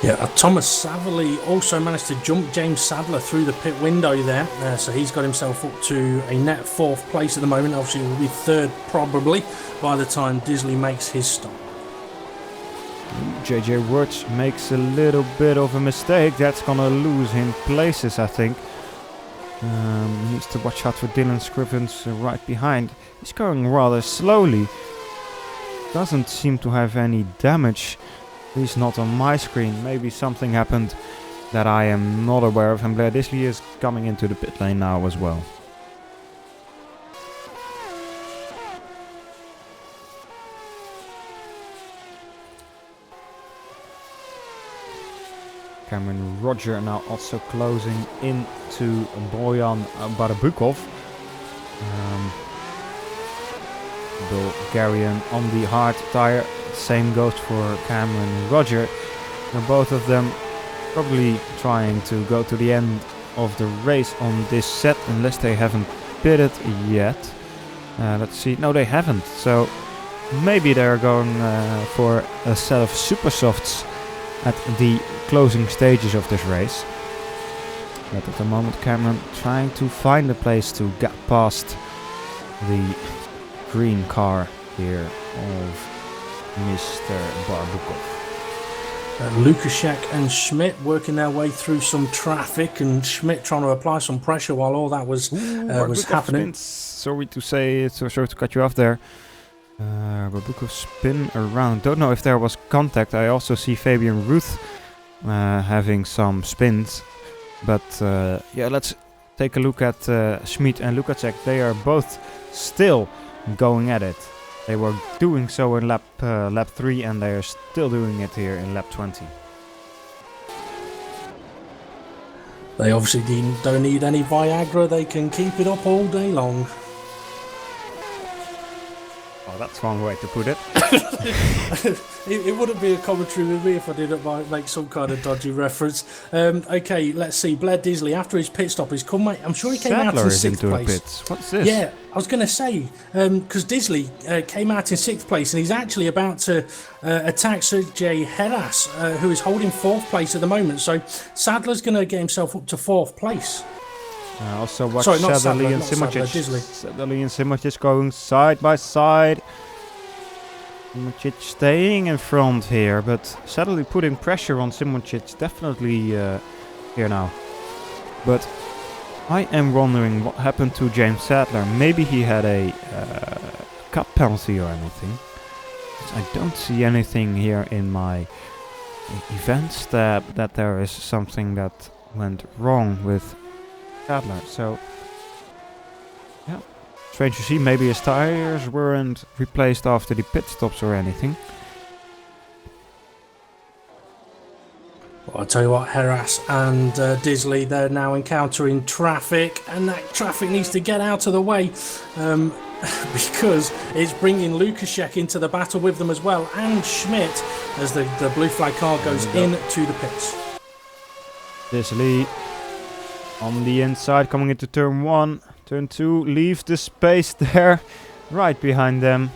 Yeah, Thomas Savley also managed to jump James Sadler through the pit window there, so he's got himself up to a net 4th place at the moment. Obviously will be 3rd probably by the time Disley makes his stop. JJ Wirtz makes a little bit of a mistake. That's gonna lose him places, I think. Needs to watch out for Dylan Scrivens right behind. He's going rather slowly. Doesn't seem to have any damage. He's not on my screen. Maybe something happened that I am not aware of. And Blair Disley is coming into the pit lane now as well. Cameron Roger now also closing into Bojan Barabukov. Bulgarian on the hard tyre. Same goes for Cameron Roger. And both of them probably trying to go to the end of the race on this set, unless they haven't pitted yet. Let's see. No, they haven't. So maybe they're going for a set of super softs at the closing stages of this race. But at the moment Cameron trying to find a place to get past the green car here of Mr. Barbukov. Lukaszek and Schmidt working their way through some traffic, and Schmidt trying to apply some pressure while all that was happening. Sorry to cut you off there. Barbukov spin around. Don't know if there was contact. I also see Fabian Ruth having some spins. But yeah, let's take a look at Schmidt and Lukaszek. They are both still going at it. They were doing so in lap 3, and they are still doing it here in lap 20. They obviously don't need any Viagra. They can keep it up all day long. Oh, that's one way to put it. It wouldn't be a commentary with me if I didn't make some kind of dodgy reference. Okay, let's see. Blair Disley, after his pit stop, he's come. I'm sure he came out in 6th place. Pits. What's this? Yeah, I was going to say, because Disley came out in 6th place, and he's actually about to attack Sergej Heras, who is holding 4th place at the moment. So Sadler's going to get himself up to 4th place. Also watch Sadlerly and Simoncic. Sadlerly and Simoncic going side by side. Simoncic staying in front here, but Sadlerly putting pressure on Simoncic definitely here now. But I am wondering what happened to James Sadler. Maybe he had a cut penalty or anything. I don't see anything here in my events that there is something that went wrong with Sadler. So yeah, strange to see. Maybe his tires weren't replaced after the pit stops or anything. Well, I'll tell you what, Heras and Disley, they're now encountering traffic, and that traffic needs to get out of the way because it's bringing Lukaszek into the battle with them as well, and Schmidt as the blue flag car goes into the pits. Disley on the inside, coming into turn 1. Turn 2, leave the space there, right behind them.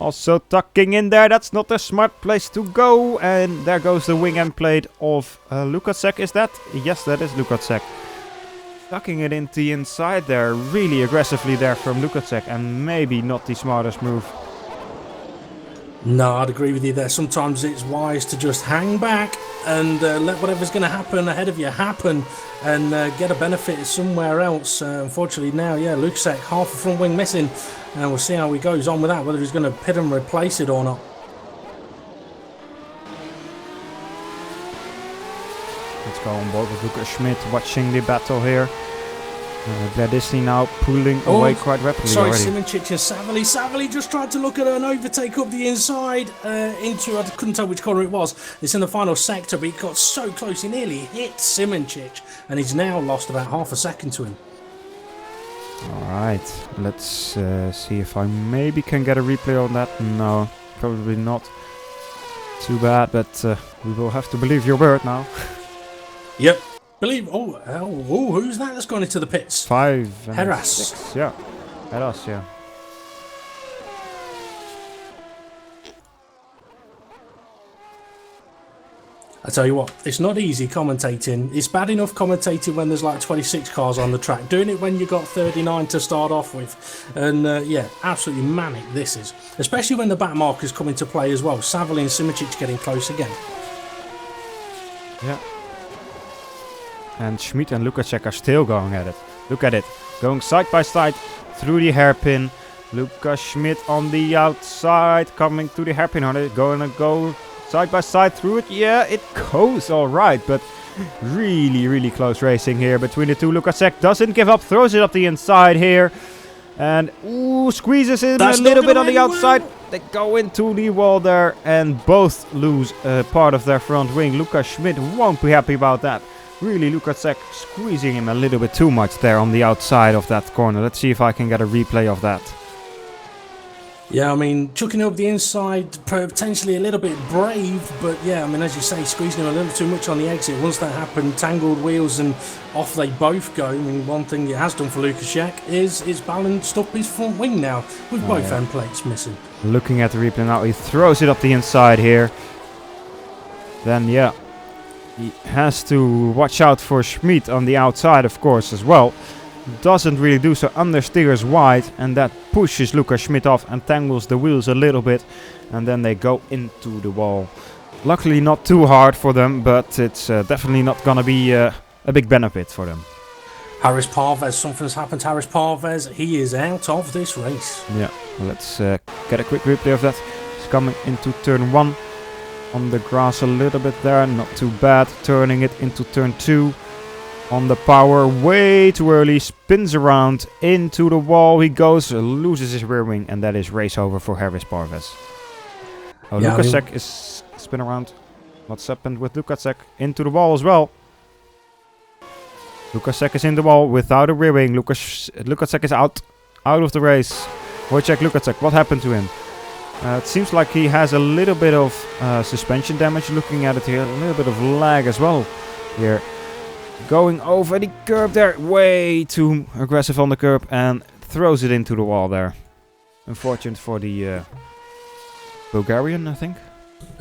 Also tucking in there, that's not a smart place to go. And there goes the wing end plate of Lukaszek, is that? Yes, that is Lukaszek. Tucking it into the inside there, really aggressively there from Lukaszek, and maybe not the smartest move. No, I'd agree with you there. Sometimes it's wise to just hang back and let whatever's going to happen ahead of you happen and get a benefit somewhere else. Unfortunately now, yeah, Lukaszek, half a front wing missing, and we'll see how he goes on with that, whether he's going to pit and replace it or not. Let's go on board with Lucas Schmidt watching the battle here. Disley now pulling away quite rapidly already. Simoncic and Savily just tried to look at an overtake up the inside into, I couldn't tell which corner it was. It's in the final sector, but he got so close, he nearly hit Simoncic, and he's now lost about half a second to him. Alright, let's see if I maybe can get a replay on that. No, probably not. Too bad, but we will have to believe your word now. Yep. Who's that that's gone into the pits? 5 and Heras. 6, yeah. Heras, yeah. I tell you what, it's not easy commentating. It's bad enough commentating when there's like 26 cars on the track. Doing it when you got 39 to start off with. And yeah, absolutely manic this is. Especially when the back markers come into play as well. Savily and Simoncic getting close again. Yeah. And Schmidt and Lukaszek are still going at it. Look at it. Going side by side through the hairpin. Lucas Schmidt on the outside. Coming to the hairpin. Are they going to go side by side through it? Yeah, it goes alright. But really, really close racing here between the two. Lukaszek doesn't give up. Throws it up the inside here. And squeezes him a little bit on the outside. They go into the wall there. And both lose part of their front wing. Lucas Schmidt won't be happy about that. Really, Lukaszek squeezing him a little bit too much there on the outside of that corner. Let's see if I can get a replay of that. Yeah, I mean, chucking up the inside, potentially a little bit brave, but yeah, I mean, as you say, squeezing him a little too much on the exit. Once that happened, tangled wheels and off they both go. I mean, one thing it has done for Lukaszek is it's balanced up his front wing now, with both end plates missing. Looking at the replay now, he throws it up the inside here. Then, yeah. He has to watch out for Schmidt on the outside, of course, as well. Doesn't really do so, understeers wide, and that pushes Lucas Schmidt off and tangles the wheels a little bit. And then they go into the wall. Luckily not too hard for them, but it's definitely not going to be a big benefit for them. Harris Parvez, something's happened to Harris Parvez. He is out of this race. Yeah, let's get a quick replay of that. He's coming into turn 1. On the grass a little bit there, not too bad. Turning it into turn 2. On the power, way too early. Spins around into the wall. He goes, loses his rear wing, and that is race over for Harris Parvez. Oh, yeah, Lukaszek is spin around. What's happened with Lukaszek? Into the wall as well. Lukasek is in the wall without a rear wing. Lukasek is out of the race. Wojciech Lukasek, what happened to him? It seems like he has a little bit of suspension damage. Looking at it here, a little bit of lag as well here. Going over the curb there, way too aggressive on the curb, and throws it into the wall there. Unfortunate for the Bulgarian, I think.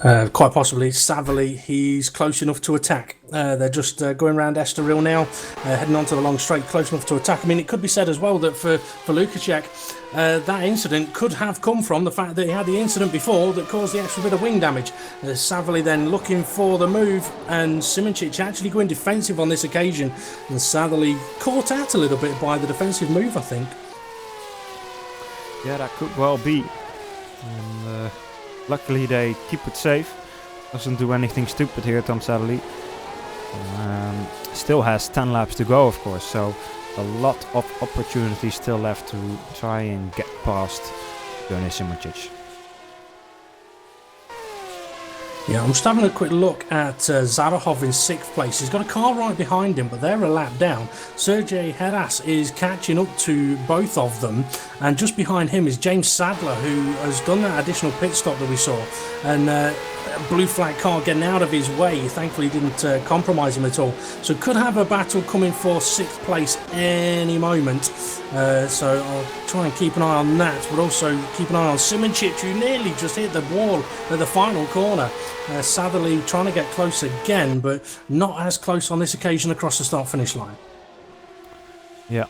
Quite possibly. Savily, he's close enough to attack. They're just going around Estoril now, heading onto the long straight, close enough to attack. I mean, it could be said as well that for Lukasek, that incident could have come from the fact that he had the incident before that caused the extra bit of wing damage. Savily then looking for the move, and Simoncic actually going defensive on this occasion, and Savily caught out a little bit by the defensive move, I think. Yeah, that could well be. And, luckily they keep it safe. Doesn't do anything stupid here, Tom Sadley. Still has 10 laps to go, of course, so a lot of opportunities still left to try and get past Johnny Simoncic. Yeah, I'm just having a quick look at Zarahov in 6th place. He's got a car right behind him, but they're a lap down. Sergei Heras is catching up to both of them, and just behind him is James Sadler, who has done that additional pit stop that we saw. And blue flag car getting out of his way, thankfully didn't compromise him at all. So could have a battle coming for 6th place any moment. So I'll try and keep an eye on that, but also keep an eye on Simoncic, who nearly just hit the wall at the final corner. Sadly trying to get close again, but not as close on this occasion across the start-finish line. Yeah.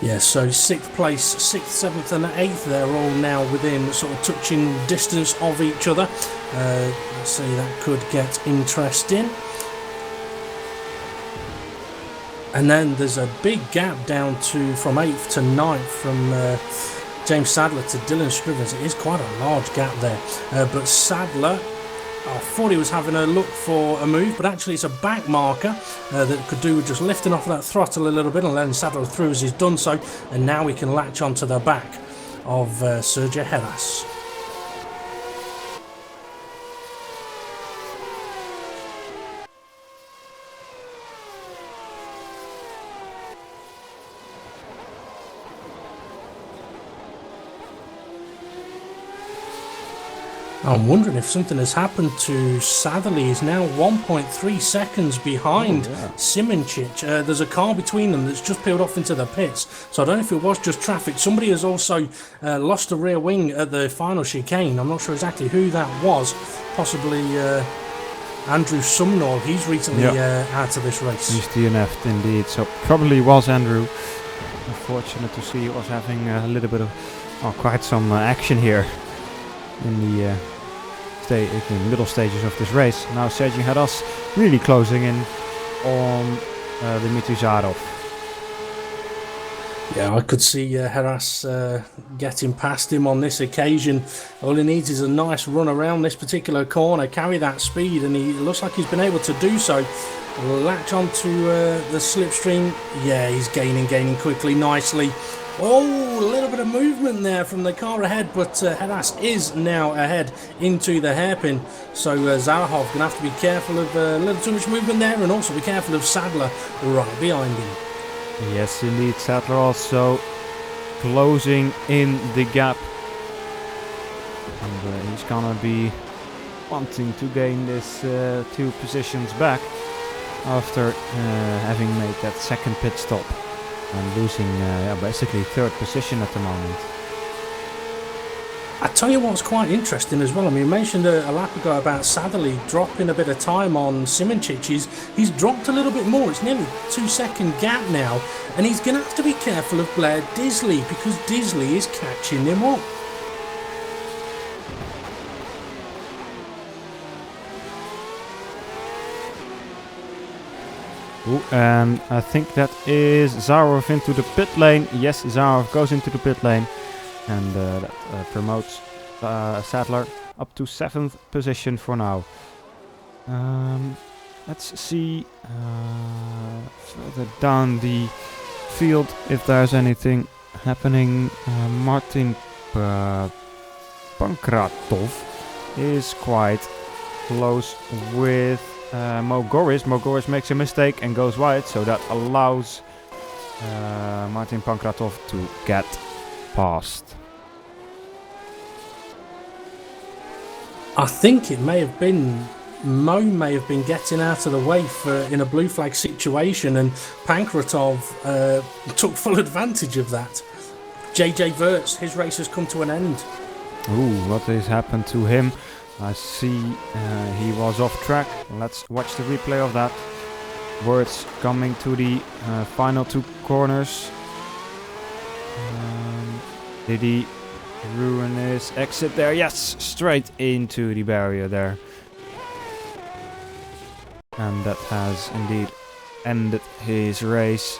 Yeah, so 6th place, 6th, 7th and 8th, they're all now within sort of touching distance of each other. Let's see, that could get interesting. And then there's a big gap down to from 8th to 9th from James Sadler to Dylan Scrivens. It is quite a large gap there. But Sadler, I thought he was having a look for a move, but actually it's a back marker that could do with just lifting off that throttle a little bit and letting Sadler through as he's done so. And now we can latch onto the back of Sergei Heras. I'm wondering if something has happened to Sadly. He's now 1.3 seconds behind Simoncic. There's a car between them that's just peeled off into the pits. So I don't know if it was just traffic. Somebody has also lost a rear wing at the final chicane. I'm not sure exactly who that was. Possibly Andrew Sumnall. He's recently out of this race. He's DNF'd indeed. So probably was Andrew. Unfortunate to see he was having a little bit of, quite some action here in the middle stages of this race. Now Sergei Heras really closing in on Dmitry Zarov. Yeah, I could see Heras getting past him on this occasion. All he needs is a nice run around this particular corner, carry that speed, and he looks like he's been able to do so. Latch onto the slipstream. Yeah, he's gaining quickly, nicely. Oh, a little bit of movement there from the car ahead, but Heras is now ahead into the hairpin. So Zarahov going to have to be careful of a little too much movement there, and also be careful of Sadler right behind him. Yes, indeed, Sadler also closing in the gap. And he's going to be wanting to gain this 2 positions back after having made that second pit stop. And losing basically 3rd position at the moment. I tell you what's quite interesting as well. I mean, you mentioned a lap ago about Sadly dropping a bit of time on Simoncic. He's dropped a little bit more. It's nearly 2-second gap now. And he's going to have to be careful of Blair Disley, because Disley is catching him up. Ooh, and I think that is Zarov into the pit lane. Yes, Zarov goes into the pit lane, and that promotes Sadler up to 7th position for now. Let's see further down the field if there's anything happening. Martin Pankratov is quite close with Mogoris. Mogoris makes a mistake and goes wide, so that allows Martin Pankratov to get past. I think it may have been Mo may have been getting out of the way in a blue flag situation, and Pankratov took full advantage of that. JJ Wirtz, his race has come to an end. Ooh, what has happened to him? I see he was off track. Let's watch the replay of that. Wirtz coming to the final 2 corners. Did he ruin his exit there? Yes, straight into the barrier there. And that has indeed ended his race.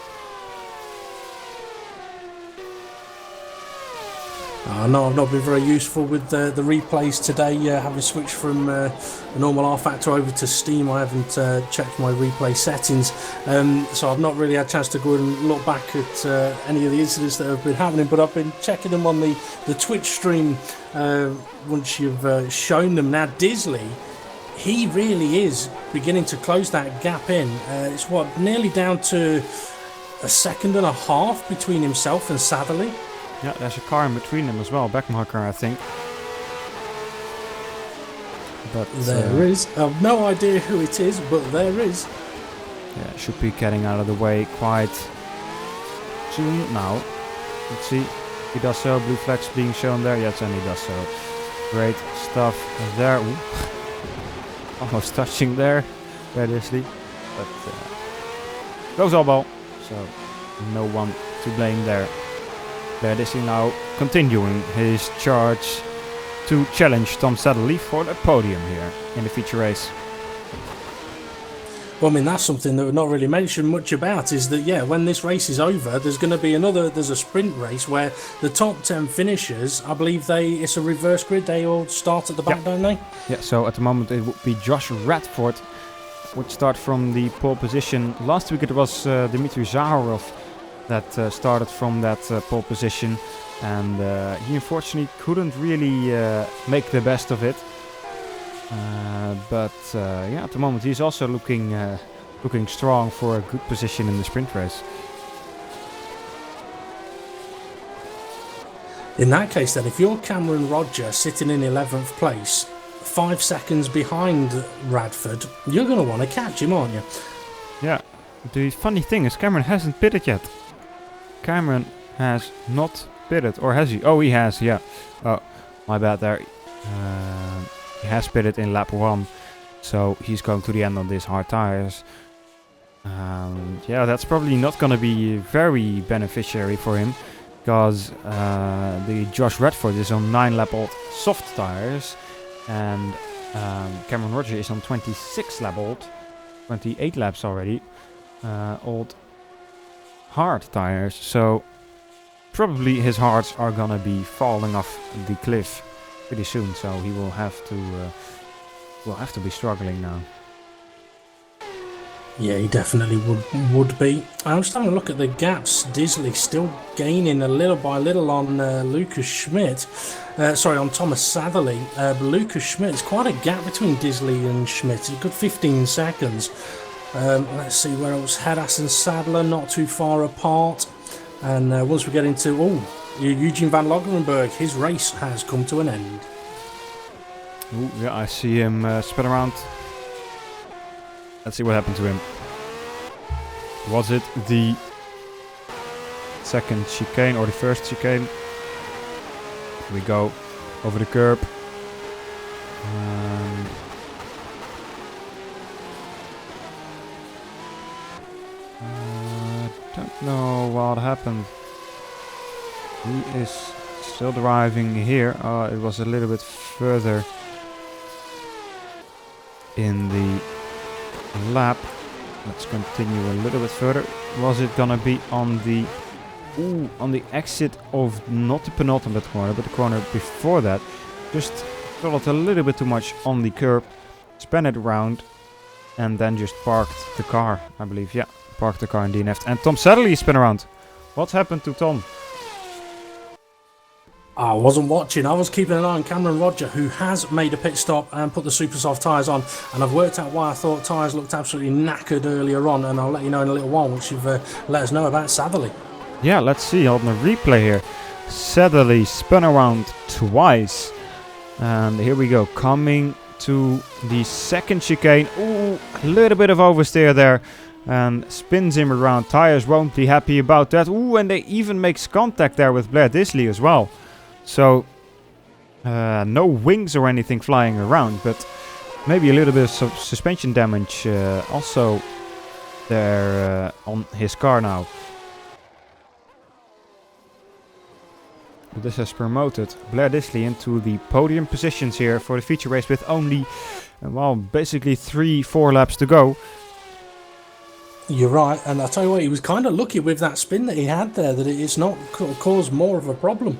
No, I've not been very useful with the replays today. Having switched from a normal rFactor over to Steam, I haven't checked my replay settings, so I've not really had a chance to go and look back at any of the incidents that have been happening. But I've been checking them on the Twitch stream once you've shown them. Now, Disley, he really is beginning to close that gap in. It's nearly down to a second and a half between himself and Satherley. Yeah, there's a car in between them as well, backmarker, I think. But there is. I've no idea who it is, but there is. Yeah, should be getting out of the way quite soon now. Let's see. He does so. Blue flags being shown there. Yes, and he does so. Great stuff there. Ooh. Almost touching there. Obviously. But goes all ball. So no one to blame there. This is now continuing his charge to challenge Tom Satherley for the podium here in the feature race. Well, I mean, that's something that we've not really mentioned much about, is that, yeah, when this race is over, there's going to be there's a sprint race where the top 10 finishers, I believe it's a reverse grid, they all start at the back, don't they? Yeah, so at the moment it would be Josh Radford would start from the pole position. Last week it was Dmitry Zaharov that started from that pole position, and he unfortunately couldn't really make the best of it. But yeah, at the moment he's also looking strong for a good position in the sprint race. In that case then, if you're Cameron Roger sitting in 11th place, 5 seconds behind Radford, you're going to want to catch him, aren't you? Yeah, the funny thing is Cameron hasn't pitted yet. Cameron has not pitted, or has he? Oh, he has, yeah. Oh, my bad there. He has pitted in lap 1, so he's going to the end on these hard tires. Yeah, that's probably not going to be very beneficiary for him, because the Josh Radford is on 9 lap old soft tires, and Cameron Roger is on 26 lap old, 28 laps already, old hard tires, so probably his hards are gonna be falling off the cliff pretty soon, so he will have to be struggling now. Yeah, he definitely would be. I'm just having a look at the gaps. Disley still gaining a little by little on Lucas Schmidt. On Thomas Satherley. But Lucas Schmidt, it's quite a gap between Disley and Schmidt. It's a good 15 seconds. Let's see where else. Hedas and Sadler not too far apart. And once we get into Eugene van Logerenberg, his race has come to an end. Ooh, yeah, I see him spin around. Let's see what happened to him. Was it the second chicane or the first chicane? Here we go over the curb. Don't know what happened. He is still driving here. It was a little bit further in the lap. Let's continue a little bit further. Was it gonna be on the exit of not the penultimate corner, but the corner before that? Just throttled a little bit too much on the curb, spun it around, and then just parked the car, I believe. Yeah, parked the car in DNF. And Tom Satherley spin around. What happened to Tom? I wasn't watching. I was keeping an eye on Cameron Roger, who has made a pit stop and put the super soft tyres on. And I've worked out why I thought tyres looked absolutely knackered earlier on. And I'll let you know in a little while once you've let us know about Satherley. Yeah, let's see on the replay here. Satherley spun around twice. And here we go, coming to the second chicane. Ooh, a little bit of oversteer there. And spins him around. Tyres won't be happy about that. Ooh, and they even makes contact there with Blair Disley as well. So, no wings or anything flying around, but maybe a little bit of suspension damage also there on his car now. This has promoted Blair Disley into the podium positions here for the feature race with only, well, basically 3-4 laps to go. You're right, and I'll tell you what, he was kind of lucky with that spin that he had there, that it's not caused more of a problem.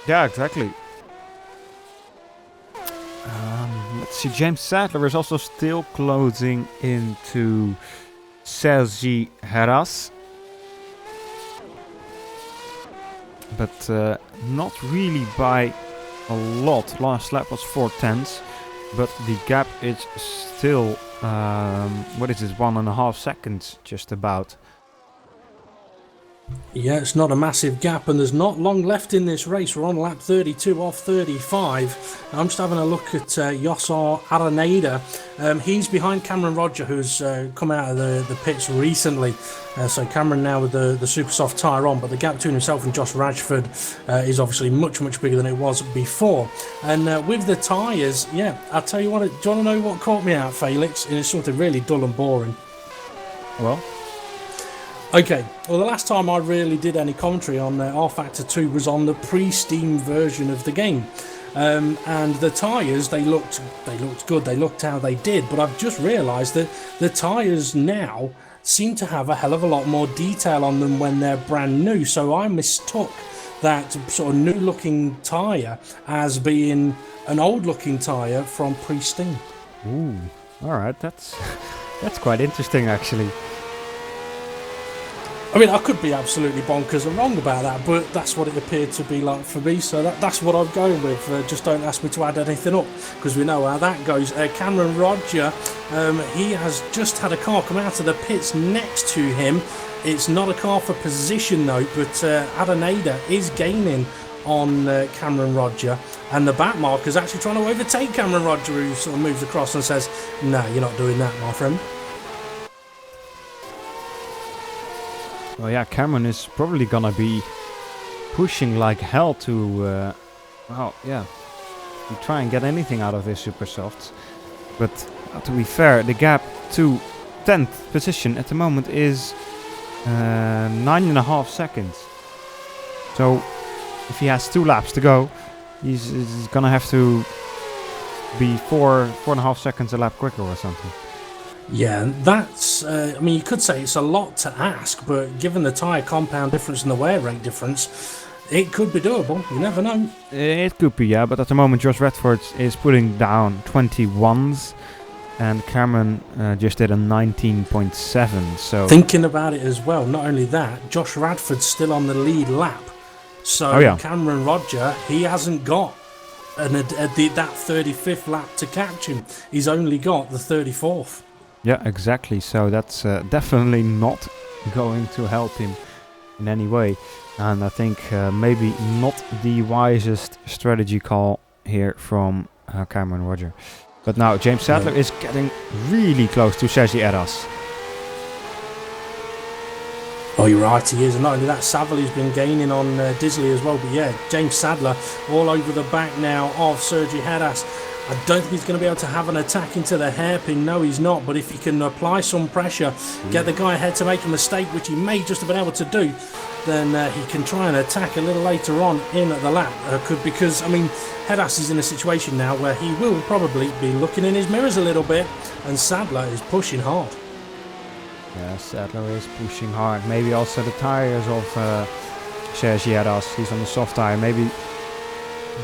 Yeah, exactly. Let's see, James Sadler is also still closing into Sergi Heras. But not really by a lot. Last lap was 4/10, but the gap is still, what is it, 1.5 seconds just about. Yeah, it's not a massive gap, and there's not long left in this race. We're on lap 32 off 35. I'm just having a look at Yossar Araneda. He's behind Cameron Roger, who's come out of the pits recently. So Cameron now with the super soft tyre on, but the gap between himself and Josh Radford is obviously much bigger than it was before. And with the tyres, yeah, I'll tell you what, do you want to know what caught me out, Felix? And it's something really dull and boring. Well? Okay, well, the last time I really did any commentary on rFactor 2 was on the pre-Steam version of the game. And the tyres, they looked good, they looked how they did, but I've just realised that the tyres now seem to have a hell of a lot more detail on them when they're brand new, so I mistook that sort of new looking tyre as being an old looking tyre from pre-Steam. Ooh, alright, that's quite interesting actually. I mean, I could be absolutely bonkers and wrong about that, but that's what it appeared to be like for me, so that's what I'm going with. Just don't ask me to add anything up, because we know how that goes. Cameron Roger, he has just had a car come out of the pits next to him. It's not a car for position though, but Araneda is gaining on Cameron Roger, and the back marker is actually trying to overtake Cameron Roger, who sort of moves across and says, "No, you're not doing that, my friend." Well, yeah, Cameron is probably gonna be pushing like hell to, well, yeah, to try and get anything out of his super softs. But to be fair, the gap to 10th position at the moment is 9.5 seconds. So if he has 2 laps to go, he's gonna have to be 4.5 seconds a lap quicker or something. Yeah, that's, I mean, you could say it's a lot to ask, but given the tyre compound difference and the wear rate difference, it could be doable. You never know. It could be, yeah, but at the moment Josh Radford is putting down 21s, and Cameron just did a 19.7, so... Thinking about it as well, not only that, Josh Radford's still on the lead lap. So Cameron Roger, he hasn't got that 35th lap to catch him. He's only got the 34th. Yeah, exactly. So that's definitely not going to help him in any way. And I think maybe not the wisest strategy call here from Cameron Roger. But now James Sadler is getting really close to Sergi Heras. Oh, you're right, he is. And not only that, Savely's been gaining on Disley as well. But yeah, James Sadler all over the back now of Sergi Heras. I don't think he's going to be able to have an attack into the hairpin. No, he's not. But if he can apply some pressure, get the guy ahead to make a mistake, which he may just have been able to do, then he can try and attack a little later on in the lap. Because, I mean, Heras is in a situation now where he will probably be looking in his mirrors a little bit, and Sadler is pushing hard. Yeah, Sadler is pushing hard. Maybe also the tires of Sergi Heras. He's on the soft tire. Maybe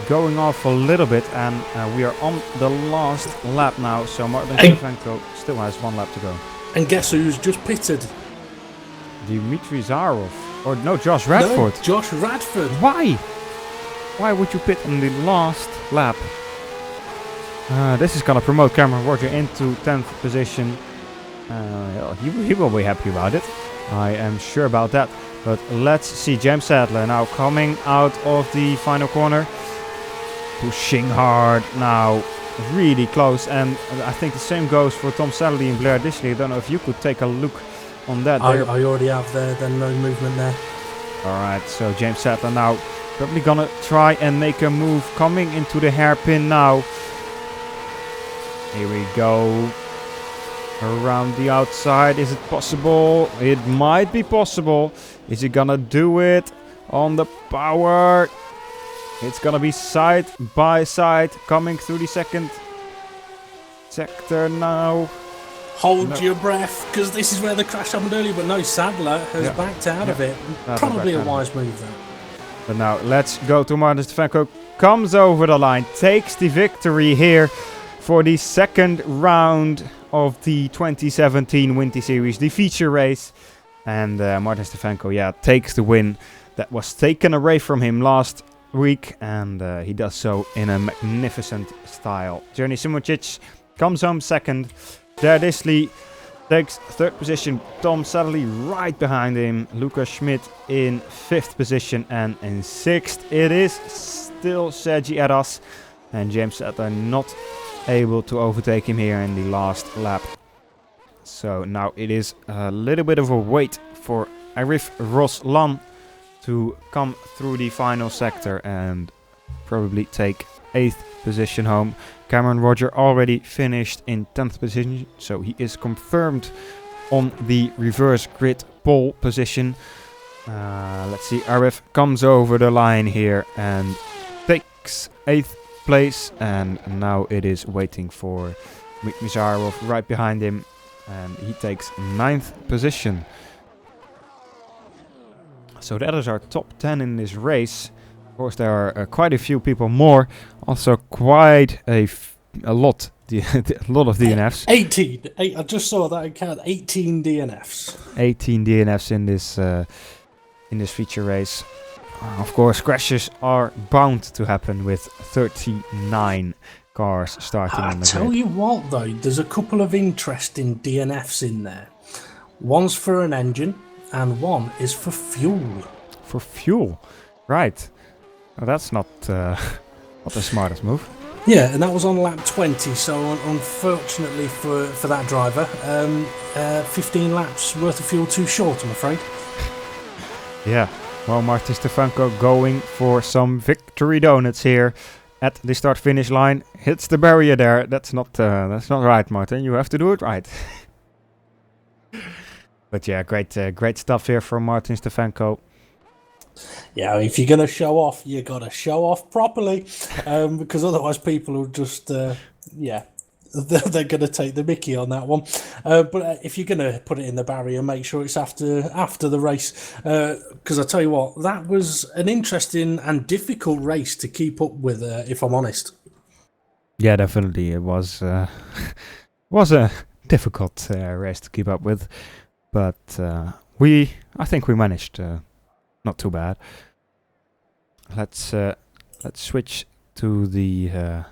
going off a little bit, and we are on the last lap now, so Martin Shevchenko still has 1 lap to go. And guess who's just pitted? Dmitry Zarov. Or no, Josh Radford. No, Josh Radford. Why? Why would you pit on the last lap? This is gonna promote Cameron Roger into 10th position. He will be happy about it. I am sure about that. But let's see James Sadler now coming out of the final corner. Pushing hard now. Really close. And I think the same goes for Tom Sadley and Blair Dishley. I don't know if you could take a look on that. I already have there. Then no movement there. Alright, so James Sadler now probably gonna try and make a move coming into the hairpin now. Here we go. Around the outside. Is it possible? It might be possible. Is he gonna do it on the power? It's gonna be side by side coming through the second sector now. Hold your breath, because this is where the crash happened earlier. But no, Sadler has backed out of it. Probably a wise move there. But now let's go to Martin Stefanko. Comes over the line, takes the victory here for the second round of the 2017 Winter Series, the feature race. And Martin Stefanko, takes the win that was taken away from him last week. And he does so in a magnificent style. Journey Simocic comes home second. Blair Dishley takes third position. Tom Sadley right behind him. Lucas Schmidt in fifth position. And in sixth it is still Sergi Eras. And James Sadler not able to overtake him here in the last lap. So now it is a little bit of a wait for Arif Roslan to come through the final sector and probably take 8th position home. Cameron Roger already finished in 10th position, so he is confirmed on the reverse grid pole position. Let's see, Arif comes over the line here and takes 8th place, and now it is waiting for Mizarov right behind him, and he takes 9th position. So that is our top 10 in this race. Of course, there are quite a few people more. Also, quite a lot, a lot of DNFs. 18. I just saw that count. 18 DNFs. 18 DNFs in this feature race. Of course, crashes are bound to happen with 39 cars starting on the grid. I tell you what, though, there's a couple of interesting DNFs in there. One's for an engine, and one is for fuel. For fuel, right? Well, that's not the smartest move. Yeah, and that was on lap 20. So unfortunately for that driver, 15 laps worth of fuel too short, I'm afraid. Yeah. Well, Martin Stefanko going for some victory donuts here at the start-finish line. Hits the barrier there. That's not right, Martin. You have to do it right. But yeah, great stuff here from Martin Stefanko. Yeah, if you're going to show off, you got to show off properly, because otherwise people will just, they're going to take the mickey on that one. But if you're going to put it in the barrier, make sure it's after the race, because I tell you what, that was an interesting and difficult race to keep up with, if I'm honest. Yeah, definitely. It was was a difficult race to keep up with, but I think we managed. Not too bad. Let's switch to the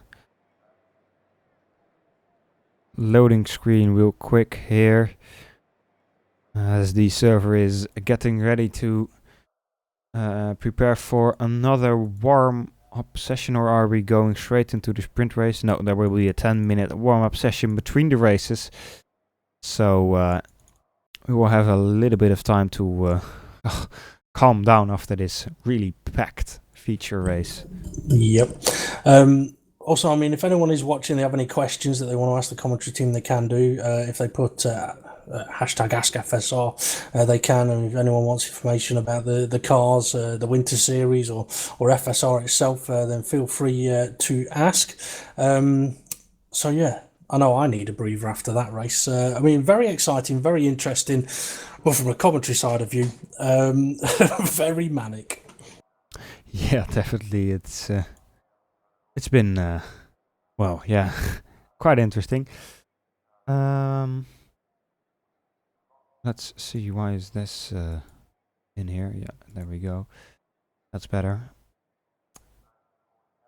loading screen real quick here, as the server is getting ready to prepare for another warm-up session. Or are we going straight into the sprint race? No, there will be a 10-minute warm-up session between the races, so we will have a little bit of time to calm down after this really packed feature race. Yep. Also, I mean, if anyone is watching, they have any questions that they want to ask the commentary team, they can do. If they put hashtag AskFSR, they can. And if anyone wants information about the cars, the Winter Series, or FSR itself, then feel free to ask. So yeah, I know I need a breather after that race. I mean, very exciting, very interesting. But from a commentary side of view, very manic. Yeah, definitely. It's been quite interesting. Let's see, why is this in here. Yeah, there we go. That's better.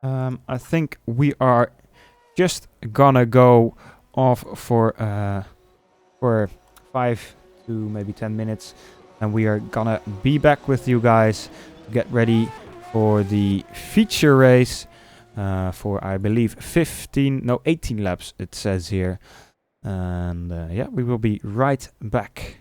I think we are just gonna go off for 5 to maybe 10 minutes, and we are gonna be back with you guys to get ready for the feature race for, I believe, 18 laps it says here. And yeah, we will be right back.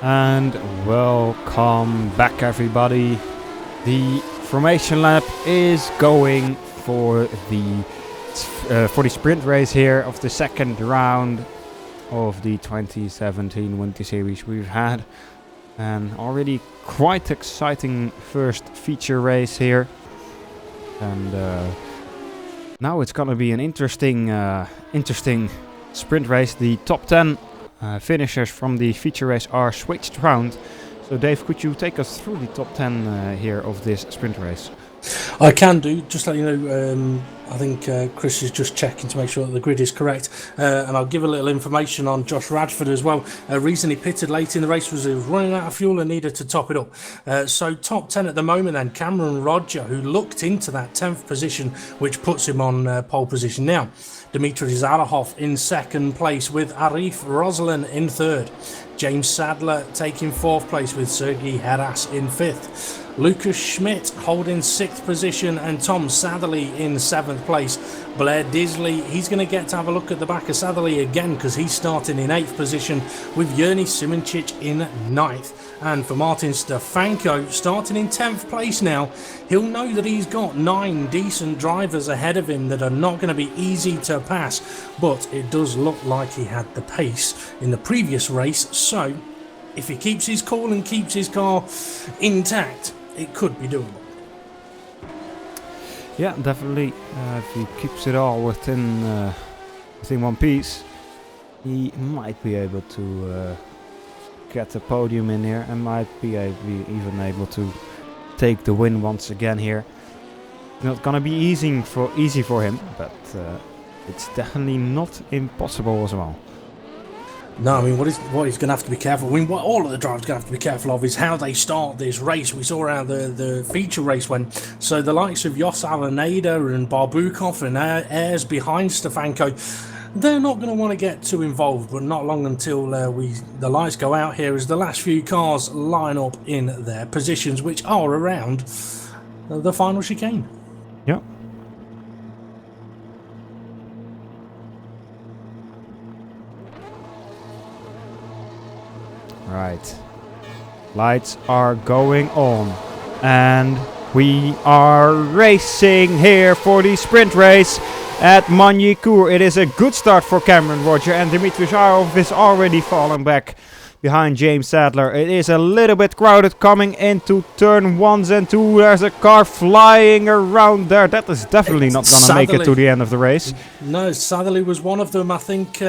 And welcome back, everybody. The formation lap is going for the sprint race here of the second round of the 2017 Winter Series we've had. And already quite exciting first feature race here. And now it's gonna be an interesting sprint race. The top 10 finishers from the feature race are switched round. So Dave, could you take us through the top 10 here of this sprint race? I can do. Just let you know, I think Chris is just checking to make sure that the grid is correct. And I'll give a little information on Josh Radford as well. Reason he pitted late in the race was he was running out of fuel and needed to top it up. So top 10 at the moment then, Cameron Roger, who looked into that 10th position, which puts him on pole position now. Dmitry Zarahov in second place with Arif Roslin in third. James Sadler taking fourth place with Sergei Heras in fifth. Lucas Schmidt holding sixth position and Tom Satherley in seventh place. Blair Disley, he's going to get to have a look at the back of Satherley again because he's starting in eighth position with Yerny Simoncic in ninth. And for Martin Stefanko, starting in 10th place now, he'll know that he's got 9 decent drivers ahead of him that are not going to be easy to pass. But it does look like he had the pace in the previous race. So if he keeps his cool and keeps his car intact, it could be doable. Yeah, definitely. If he keeps it all within one piece, he might be able to get the podium in here and might be even able to take the win once again here. It's not gonna be easy for him, but it's definitely not impossible as well. No, I mean, what he's going to have to be careful. I mean, what all of the drivers going to have to be careful of is how they start this race. We saw how the feature race went. So the likes of Jos Alaneda and Barbukov and Ayres behind Stefanko, they're not going to want to get too involved, but not long until the lights go out here as the last few cars line up in their positions, which are around the final chicane. Yeah. Right. Lights are going on. And we are racing here for the sprint race at Magny-Cours. It is a good start for Cameron Roger, and Dmitry Zarahov is already falling back behind James Sadler. It is a little bit crowded coming into turn 1 and 2. There's a car flying around there. That is definitely not going to make it to the end of the race. No, Satherley was one of them. I think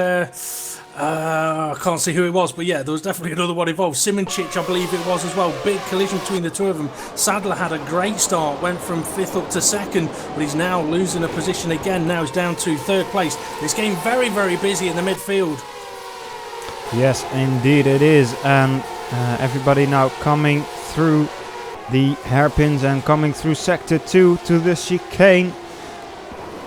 I can't see who it was, but yeah, there was definitely another one involved. Simoncic, I believe it was as well. Big collision between the two of them. Sadler had a great start, went from 5th up to 2nd, but he's now losing a position again. Now he's down to 3rd place. It's getting very, very busy in the midfield. Yes, indeed it is. And everybody now coming through the hairpins and coming through sector 2 to the chicane.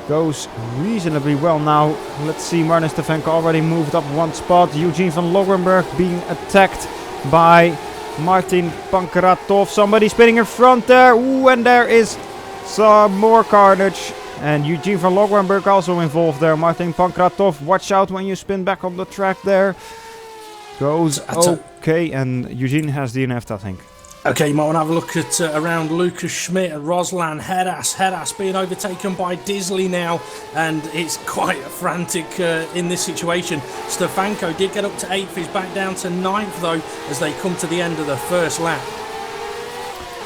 Goes reasonably well now. Let's see, Martin Stefanko already moved up one spot. Eugene van Lorenberg being attacked by Martin Pankratov. Somebody spinning in front there. Ooh, and there is some more carnage. And Eugene van Lorenberg also involved there. Martin Pankratov, watch out when you spin back on the track there. Goes okay, and Eugene has DNF'd, I think. Okay, you might want to have a look at around Lucas Schmidt and Roslan Heras. Heras being overtaken by Disley now, and it's quite frantic in this situation. Stefanko did get up to 8th, he's back down to 9th though, as they come to the end of the first lap.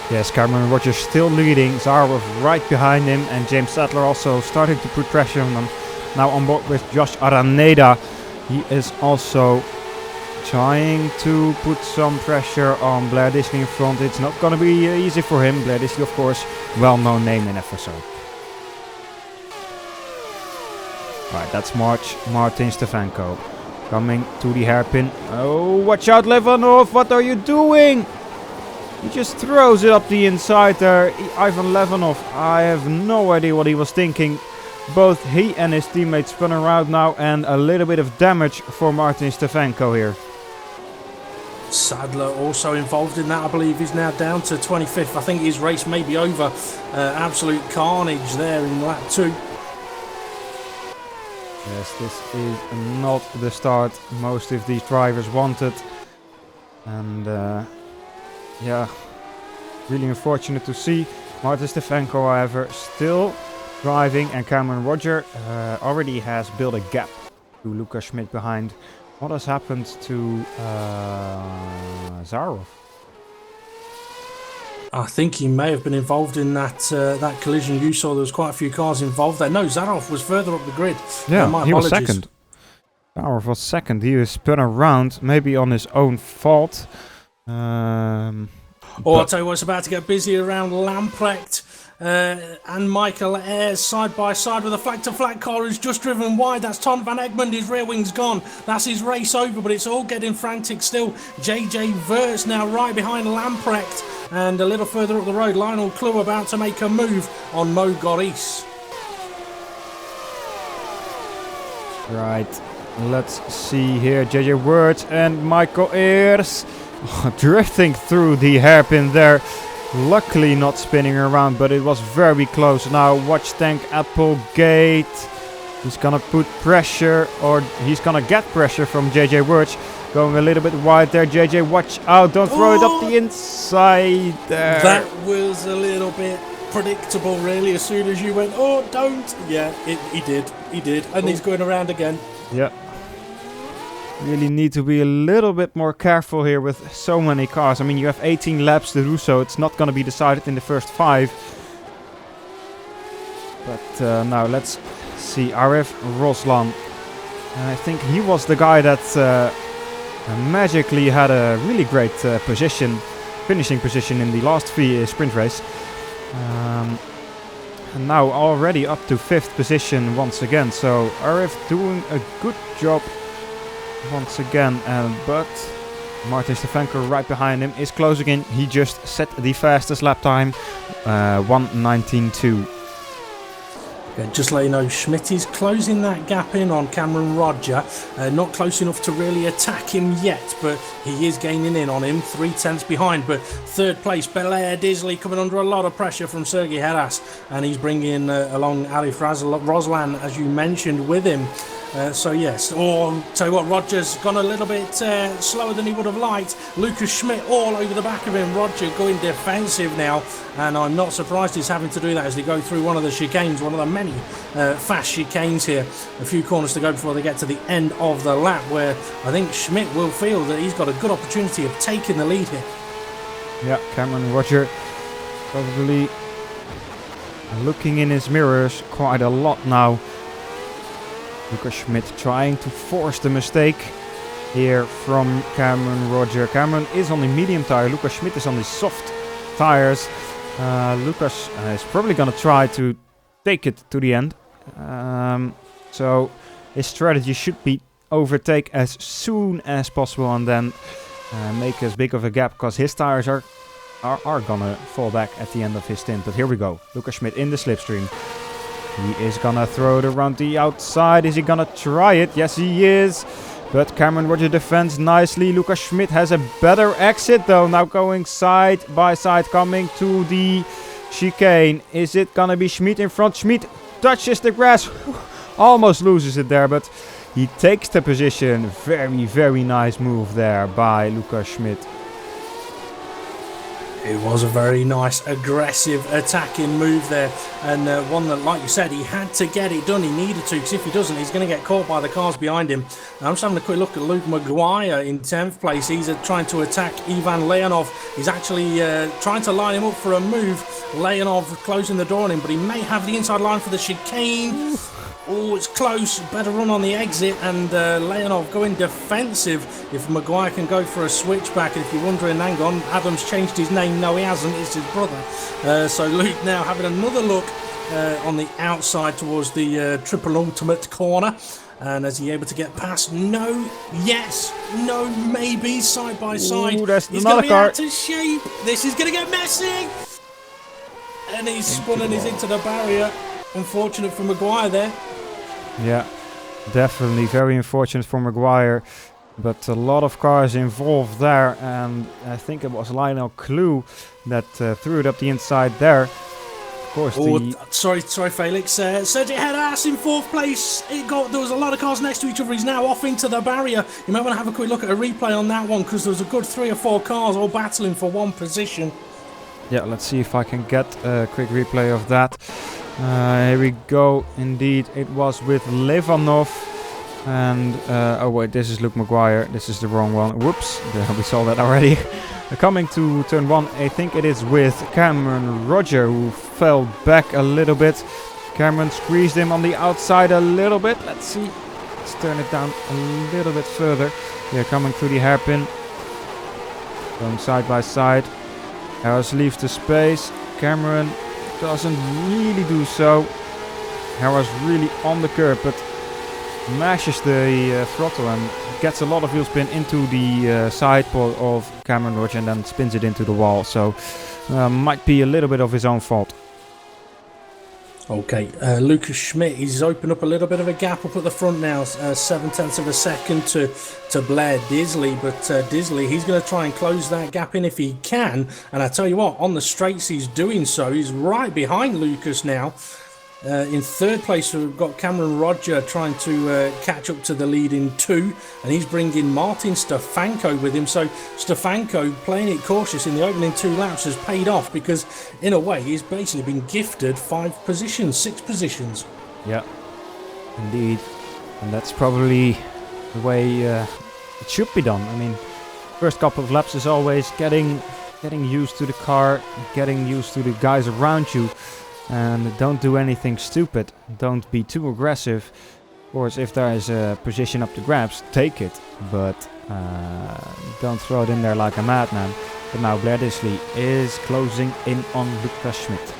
Yes, Cameron Rogers still leading, Zarahov right behind him, and James Sadler also starting to put pressure on them. Now on board with Josh Araneda. He is also trying to put some pressure on Blair Disley in front. It's not going to be easy for him. Blair Disley, of course, well-known name in FSR. Right, that's Martin Stefanko coming to the hairpin. Oh, watch out, Levanov! What are you doing? He just throws it up the inside there. Ivan Levanov, I have no idea what he was thinking. Both he and his teammates spun around now, and a little bit of damage for Martin Stefanko here. Sadler also involved in that. I believe he's now down to 25th. I think his race may be over. Absolute carnage there in lap 2. Yes, this is not the start most of these drivers wanted. And yeah, really unfortunate to see. Martin Stefanko, however, still driving, and Cameron Roger already has built a gap to Lucas Schmidt behind. What has happened to Zarov? I think he may have been involved in that that collision. You saw there was quite a few cars involved there. No, Zarov was further up the grid. Yeah, my he was apologies. second. Zarov was second. He was spun around, maybe on his own fault. I'll tell you what's about to get busy around Lamprecht and Michael Ayres side by side with a flag-to-flag car who's just driven wide. That's Tom van Egmond. His rear wing's gone. That's his race over, but it's all getting frantic still. JJ Verts now right behind Lamprecht, and a little further up the road, Lionel Clue about to make a move on Mo Goris. Right, let's see here. JJ Verts and Michael Ayres drifting through the hairpin there. Luckily not spinning around, but it was very close. Now watch Tank Applegate. He's gonna put pressure, or he's gonna get pressure from JJ Verts. Going a little bit wide there. JJ, watch out, don't throw it up the inside there. That was a little bit predictable, really. As soon as you went, oh, don't. Yeah, he did. And he's going around again. Yeah. Really need to be a little bit more careful here with so many cars. I mean, you have 18 laps to do so. It's not going to be decided in the first 5. But now let's see. RF Roslan. I think he was the guy that magically had a really great finishing position in the last sprint race. And now already up to 5th position once again. So RF doing a good job once again, but Martin Stefanko right behind him is closing in. He just set the fastest lap time, 1:19.2. Yeah, just let you know, Schmidt is closing that gap in on Cameron Roger. Not close enough to really attack him yet, but he is gaining in on him, 3/10 behind. But third place, Belair Disley coming under a lot of pressure from Sergei Heras, and he's bringing along Alif Roslan, as you mentioned, with him. So yes, tell you what, Roger's gone a little bit slower than he would have liked. Lucas Schmidt all over the back of him. Roger going defensive now, and I'm not surprised he's having to do that as they go through one of the chicanes, one of the many fast chicanes here. A few corners to go before they get to the end of the lap, where I think Schmidt will feel that he's got a good opportunity of taking the lead here. Yeah, Cameron Roger probably looking in his mirrors quite a lot now. Lucas Schmidt trying to force the mistake here from Cameron Roger. Cameron is on the medium tire. Lucas Schmidt is on the soft tires. Lucas is probably going to try to take it to the end. So his strategy should be overtake as soon as possible and then make as big of a gap, because his tires are gonna fall back at the end of his stint. But here we go. Lucas Schmidt in the slipstream. He is gonna throw it around the outside. Is he gonna try it? Yes, he is. But Cameron Roger defends nicely. Lucas Schmidt has a better exit though. Now going side by side, coming to the chicane. Is it gonna be Schmidt in front? Schmidt touches the grass. Almost loses it there, but he takes the position. Very, very nice move there by Lucas Schmidt. It was a very nice, aggressive, attacking move there, and one that, like you said, he had to get it done. He needed to, because if he doesn't, he's going to get caught by the cars behind him. Now, I'm just having a quick look at Luke Maguire in 10th place. He's trying to attack Ivan Leonov. He's actually trying to line him up for a move. Leonov closing the door on him, but he may have the inside line for the chicane. Oh, it's close. Better run on the exit, and Leonov going defensive. If Maguire can go for a switchback, and if you're wondering, hang on, Adam's changed his name. No, he hasn't. It's his brother. So Luke now having another look on the outside towards the triple ultimate corner. And is he able to get past? No. Yes. No. Maybe. Side by side. Ooh, that's he's going to be car. out of shape. This is going to get messy. And he's spun and he's into the barrier. Unfortunate for Maguire there. Yeah, definitely very unfortunate for Maguire, but a lot of cars involved there, and I think it was Lionel Clue that threw it up the inside there. course, sorry, Felix. Sergio Heras in 4th place. There was a lot of cars next to each other. He's now off into the barrier. You might want to have a quick look at a replay on that one because there was a good 3 or 4 cars all battling for one position. Yeah, let's see if I can get a quick replay of that. Here we go. Indeed, it was with Levanov. And, oh wait, this is Luke Maguire. This is the wrong one. Whoops, we saw that already. Coming to turn 1, I think it is with Cameron Roger, who fell back a little bit. Cameron squeezed him on the outside a little bit. Let's see. Let's turn it down a little bit further. They're coming through the hairpin. Going side by side. Harris leaves the space. Cameron doesn't really do so. Harris really on the curb, but mashes the throttle and gets a lot of wheel spin into the side pod of Cameron Roger and then spins it into the wall. So might be a little bit of his own fault. Okay, Lucas Schmidt, he's opened up a little bit of a gap up at the front now, 7/10 of a second to Blair Disley, but Disley, he's going to try and close that gap in if he can, and I tell you what, on the straights he's doing so. He's right behind Lucas now. In 3rd place, we've got Cameron Roger trying to catch up to the lead in 2, and he's bringing Martin Stefanko with him. So Stefanko, playing it cautious in the opening 2 laps, has paid off because, in a way, he's basically been gifted 6 positions. Yeah, indeed. And that's probably the way it should be done. I mean, first couple of laps is always getting used to the car, getting used to the guys around you. And don't do anything stupid. Don't be too aggressive. Of course, if there is a position up to grabs, take it. But don't throw it in there like a madman. But now Blair Disley is closing in on Lucas Schmidt.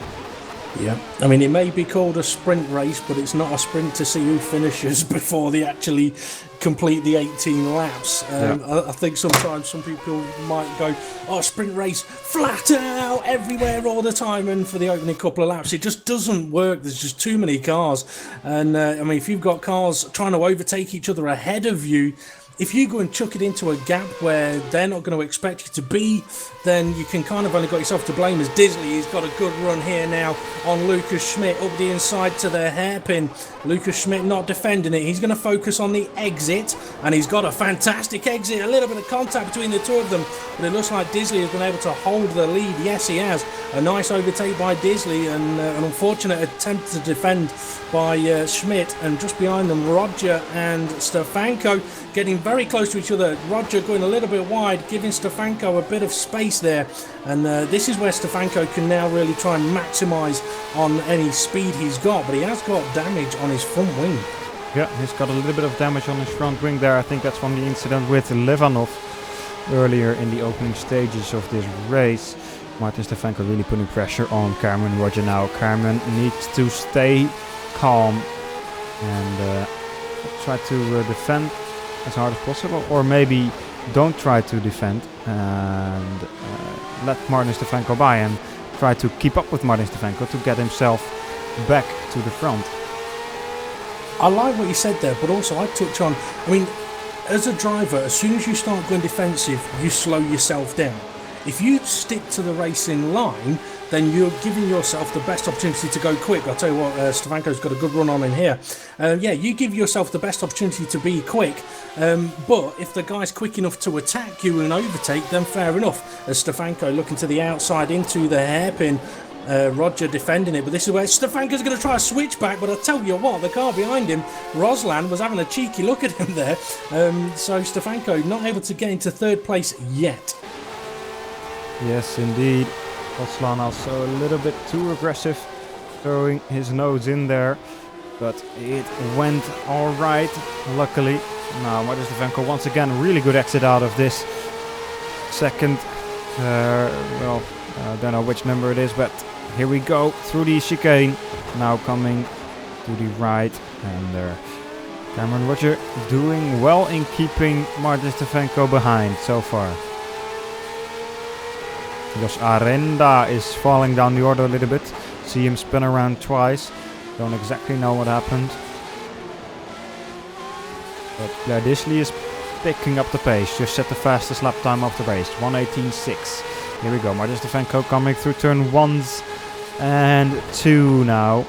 Yeah, I mean, it may be called a sprint race, but it's not a sprint to see who finishes before they actually complete the 18 laps. I think sometimes some people might go, oh, sprint race, flat out, everywhere, all the time, and for the opening couple of laps, it just doesn't work. There's just too many cars. And, I mean, if you've got cars trying to overtake each other ahead of you, if you go and chuck it into a gap where they're not going to expect you to be, then you can kind of only got yourself to blame as Disley. He's got a good run here now on Lucas Schmidt up the inside to the hairpin. Lucas Schmidt not defending it. He's going to focus on the exit, and he's got a fantastic exit. A little bit of contact between the two of them, but it looks like Disley has been able to hold the lead. Yes, he has. A nice overtake by Disley, and an unfortunate attempt to defend by Schmidt, and just behind them Roger and Stefanko getting very close to each other. Roger going a little bit wide, giving Stefanko a bit of space there, and this is where Stefanko can now really try and maximise on any speed he's got, but he has got damage on his front wing. Yeah, he's got a little bit of damage on his front wing there. I think that's from the incident with Levanov earlier in the opening stages of this race. Martin Stefanko really putting pressure on Cameron Roger now. Cameron needs to stay calm and try to defend as hard as possible, or maybe don't try to defend and let Martin Stefanko by and try to keep up with Martin Stefanko to get himself back to the front. I like what you said there, but also I touch on, I mean, as a driver, as soon as you start going defensive, you slow yourself down. If you stick to the racing line, then you're giving yourself the best opportunity to go quick. I'll tell you what, Stefanko's got a good run on in here. Yeah, you give yourself the best opportunity to be quick, but if the guy's quick enough to attack you and overtake, then fair enough. As Stefanko looking to the outside into the hairpin, Roger defending it, but this is where Stefanko's going to try a switchback, but I tell you what, the car behind him, Roslan, was having a cheeky look at him there. So Stefanko not able to get into 3rd place yet. Yes, indeed. Roslan also a little bit too aggressive, throwing his nose in there, but it went all right, luckily. Now Martin Stefanko once again, really good exit out of this second, I don't know which number it is, but here we go through the chicane, now coming to the right, and Cameron Roger doing well in keeping Martin Stefanko behind so far. Jos Arenda is falling down the order a little bit. See him spin around twice. Don't exactly know what happened. But Blair Disley is picking up the pace. Just set the fastest lap time of the race. 1:18.6. Here we go. Martin Stefanko coming through turn 1's and 2 now.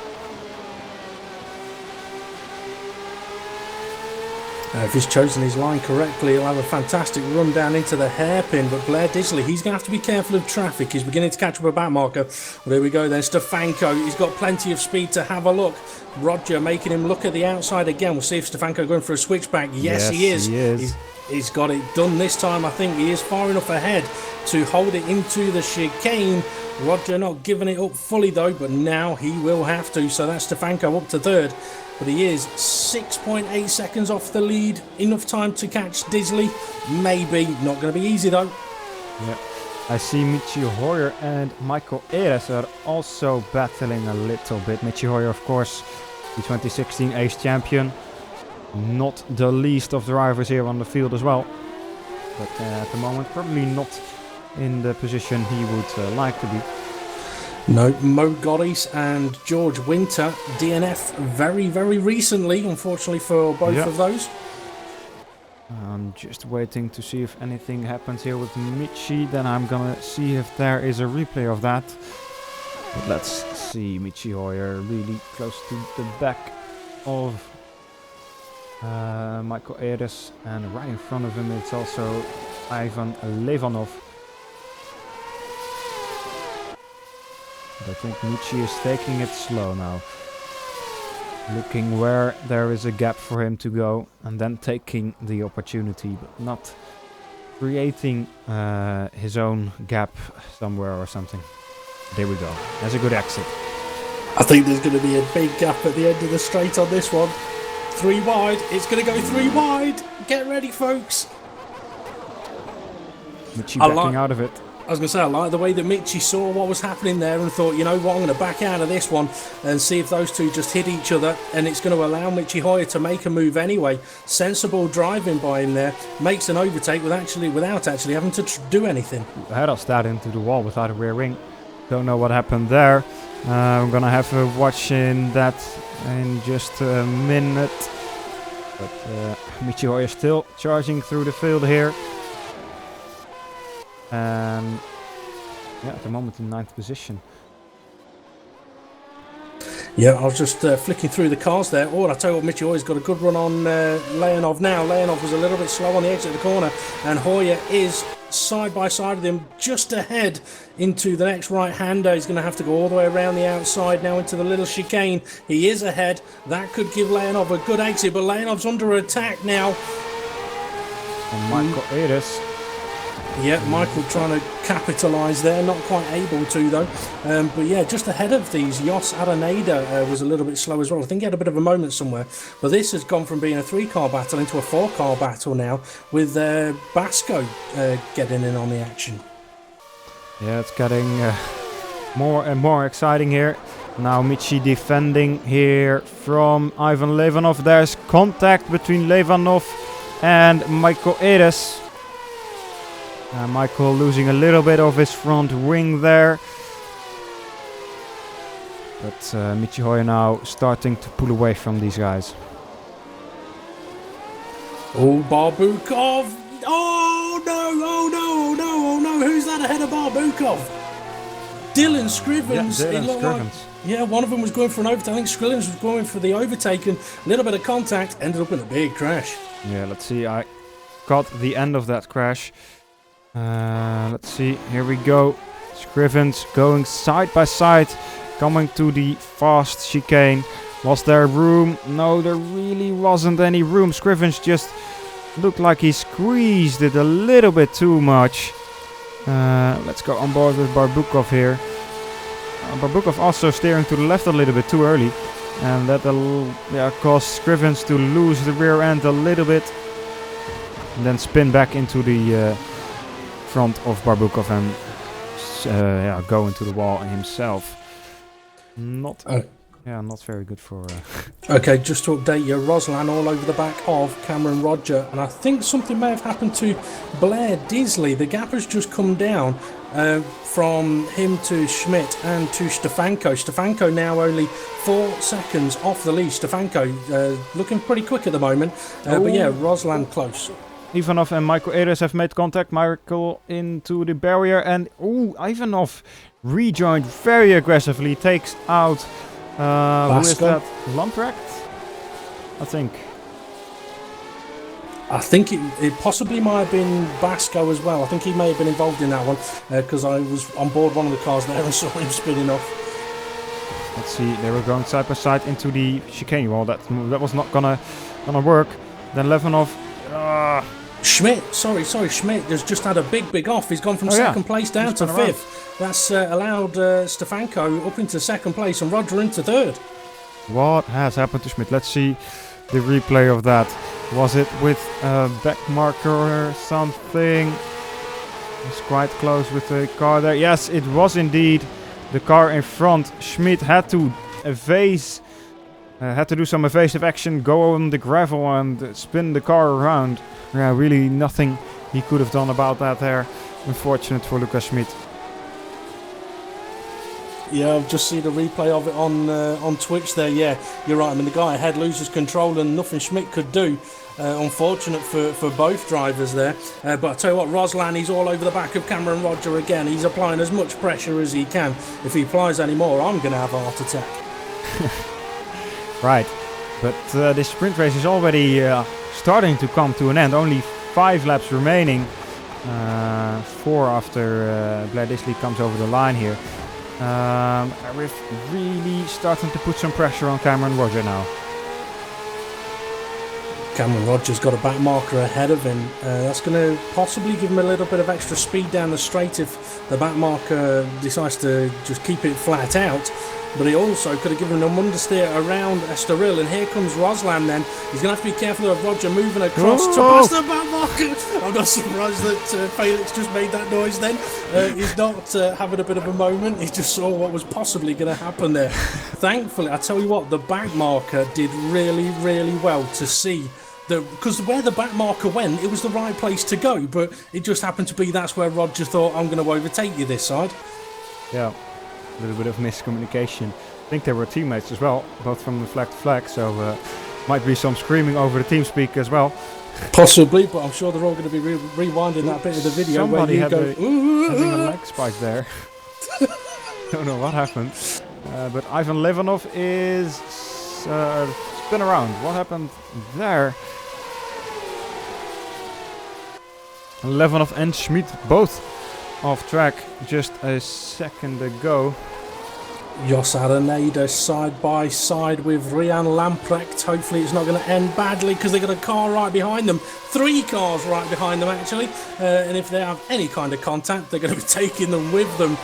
If he's chosen his line correctly, he'll have a fantastic run down into the hairpin. But Blair Disley, he's going to have to be careful of traffic. He's beginning to catch up a back marker. Well, there we go then. Stefanko, he's got plenty of speed to have a look. Roger making him look at the outside again. We'll see if Stefanko going for a switchback. Yes, he is. He's got it done this time. I think he is far enough ahead to hold it into the chicane. Roger not giving it up fully though, but now he will have to. So that's Stefanko up to third. But he is 6.8 seconds off the lead. Enough time to catch Disley. Maybe. Not going to be easy though. Yeah. I see Michi Hoyer and Michael Eres are also battling a little bit. Michi Hoyer, of course, the 2016 Ace champion. Not the least of drivers here on the field as well. But at the moment, probably not in the position he would like to be. No, Mo Goris and George Winter, DNF very, very recently, unfortunately for both of those. I'm just waiting to see if anything happens here with Michi. Then I'm gonna see if there is a replay of that. But let's see, Michi Hoyer really close to the back of Michael Eres, and right in front of him it's also Ivan Levanov. But I think Michi is taking it slow now. Looking where there is a gap for him to go and then taking the opportunity, but not creating his own gap somewhere or something. There we go. That's a good exit. I think there's going to be a big gap at the end of the straight on this one. 3 wide. It's going to go 3 wide. Get ready, folks. Michi backing out of it. I was going to say, I like the way that Michi saw what was happening there and thought, you know what, I'm going to back out of this one and see if those two just hit each other, and it's going to allow Michi Hoyer to make a move anyway. Sensible driving by him there, makes an overtake without actually having to do anything. Head of that into the wall without a rear wing. Don't know what happened there. I'm going to have a watch in that in just a minute. But Michi Hoyer still charging through the field here. Yeah, at the moment in 9th position. Yeah, I was just flicking through the cars there. Oh, and I tell you what, Michi Hoyer's got a good run on Leonov now. Leonov was a little bit slow on the exit of the corner, and Hoyer is side by side with him, just ahead into the next right-hander. He's going to have to go all the way around the outside now into the little chicane. He is ahead. That could give Leonov a good exit, but Leonov's under attack now. And Michael Eres. Yeah, Michael trying to capitalise there, not quite able to though. But yeah, just ahead of these, Jos Araneda was a little bit slow as well. I think he had a bit of a moment somewhere. But this has gone from being a 3-car battle into a 4-car battle now, with Basco getting in on the action. Yeah, it's getting more and more exciting here. Now Michi defending here from Ivan Levanov. There's contact between Levanov and Michael Eres. Michael losing a little bit of his front wing there. But Michi Hoyer now starting to pull away from these guys. Oh, Barbukov! Oh no, oh no, oh no, oh no! Who's that ahead of Barbukov? Dylan Scrivens. Yeah, Dylan Scrivens. Like, yeah, one of them was going for an overtake. I think Scrivens was going for the overtake, and a little bit of contact, ended up in a big crash. Yeah, let's see. I got the end of that crash. Let's see, here we go. Scrivens going side by side, coming to the fast chicane. Was there room? No, there really wasn't any room. Scrivens just looked like he squeezed it a little bit too much. Let's go on board with Barbukov here. Barbukov also steering to the left a little bit too early, and that caused Scrivens to lose the rear end a little bit, and then spin back into the front of Barbukov and go into the wall himself. Not very good for... Okay, just to update you, Roslan all over the back of Cameron Roger, and I think something may have happened to Blair Disley. The gap has just come down from him to Schmidt and to Stefanko. Stefanko now only 4 seconds off the lead. Stefanko looking pretty quick at the moment, but yeah, Roslan close. Ivanov and Michael Ayres have made contact. Michael into the barrier, and Ivanov rejoined very aggressively, takes out, who is that? Lamprecht, I think. I think it possibly might have been Basco as well. I think he may have been involved in that one because I was on board one of the cars there and saw him spinning off. Let's see, they were going side by side into the chicane wall. That was not gonna work. Then Levanov. Schmidt, sorry, Schmidt has just had a big off. He's gone from second place down to fifth. That's allowed Stefanko up into second place and Roger into third. What has happened to Schmidt? Let's see the replay of that. Was it with a back marker or something? It's quite close with the car there. Yes, it was indeed the car in front. Schmidt had to evade, had to do some evasive action, go on the gravel and spin the car around. Yeah, really nothing he could have done about that there. Unfortunate for Lucas Schmidt. Yeah, I've just seen the replay of it on Twitch there. Yeah, you're right. I mean, the guy ahead loses control and nothing Schmidt could do. Unfortunate for both drivers there. But I tell you what, Roslan, he's all over the back of Cameron Roger again. He's applying as much pressure as he can. If he applies any more, I'm going to have a heart attack. Right. But this sprint race is already starting to come to an end. Only 5 laps remaining. 4 after Blair Disley comes over the line here. We're really starting to put some pressure on Cameron Roger now. Cameron Roger's got a back marker ahead of him. That's going to possibly give him a little bit of extra speed down the straight if the back marker decides to just keep it flat out. But he also could have given him an understeer around Estoril. And here comes Roslan then. He's going to have to be careful of Roger moving across to pass the back marker. I'm not surprised that Felix just made that noise then. He's not having a bit of a moment. He just saw what was possibly going to happen there. Thankfully, I tell you what, the back marker did really well to see. Because where the back marker went, it was the right place to go. But it just happened to be that's where Roger thought, I'm going to overtake you this side. Yeah. A little bit of miscommunication. I think they were teammates as well, both from the flag to flag, so might be some screaming over the TeamSpeak as well. Possibly, but I'm sure they're all going to be rewinding that bit of the video. Somebody where you go, having a leg spike there. Don't know what happened. But Ivan Levanov is spin around. What happened there? Levanov and Schmidt both off track just a second ago. Jos Araneda side by side with Rian Lamprecht. Hopefully it's not going to end badly because they've got a car right behind them. 3 cars right behind them actually. And if they have any kind of contact, they're going to be taking them with them.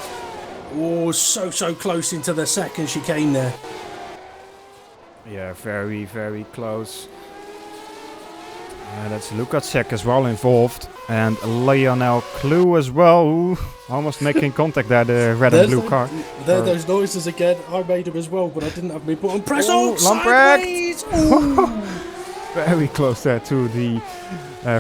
Oh, so close into the second chicane there. Yeah, very close. That's Lukacek as well involved. And Lionel Clue as well. Ooh, almost making contact there, the red and blue car. There, those noises again. I made them as well, but I didn't have my button press. Lamprecht! Very close there to the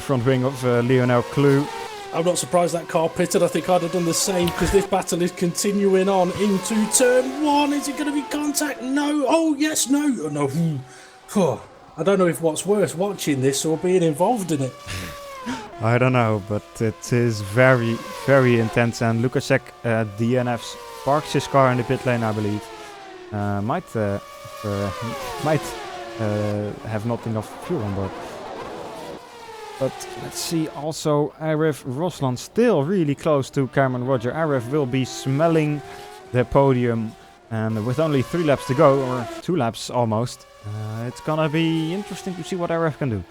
front wing of Lionel Clue. I'm not surprised that car pitted. I think I'd have done the same because this battle is continuing on into turn 1. Is it going to be contact? No. Oh, yes, no. No. I don't know if what's worse, watching this or being involved in it. I don't know, but it is very intense. And Lukacek, DNFs, parks his car in the pit lane, I believe. Might have not enough fuel on board. But let's see, also Arif Roslan still really close to Cameron Roger. Arif will be smelling the podium, and with only 3 laps to go, or 2 laps almost, it's gonna be interesting to see what Arif can do.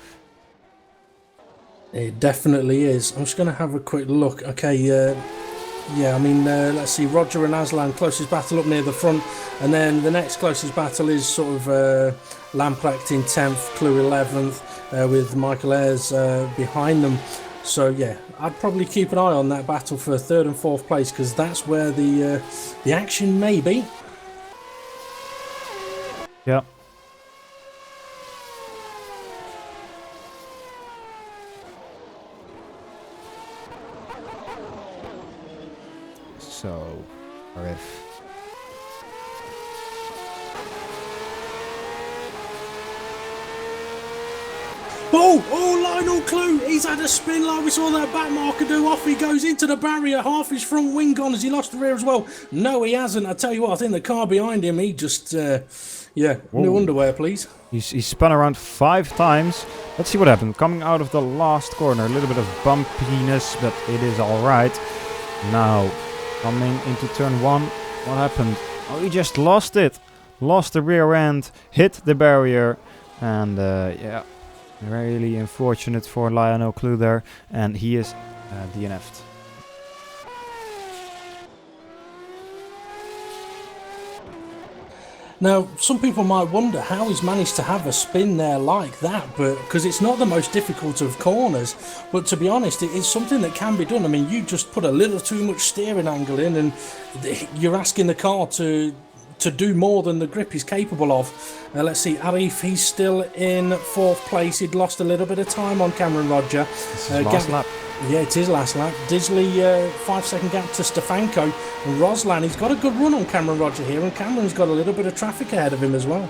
It definitely is. I'm just going to have a quick look. Okay, yeah, I mean, let's see, Roger and Aslan, closest battle up near the front, and then the next closest battle is sort of Lamprecht in 10th, Clue 11th, with Michael Ayres behind them. So yeah, I'd probably keep an eye on that battle for 3rd and 4th place, because that's where the action may be. Yeah. So, Arif. Oh, Lionel Clue, he's had a spin like we saw that back marker do. Off he goes into the barrier, half his front wing gone. Has he lost the rear as well? No, he hasn't. I tell you what, I think the car behind him, he just, new underwear, please. He spun around 5 times. Let's see what happened. Coming out of the last corner, a little bit of bumpiness, but it is alright. Now, coming into turn 1, what happened? Oh, he just lost it. Lost the rear end, hit the barrier, and really unfortunate for Lionel Clue there, and he is DNF'd. Now, some people might wonder how he's managed to have a spin there like that, but because it's not the most difficult of corners. But to be honest, it's something that can be done. I mean, you just put a little too much steering angle in, and you're asking the car to do more than the grip is capable of. Let's see, Arif, he's still in 4th place. He'd lost a little bit of time on Cameron Roger. This is last lap. Yeah, it is last lap. Disley, 5-second gap to Stefanko. And Roslan, he's got a good run on Cameron Roger here, and Cameron's got a little bit of traffic ahead of him as well.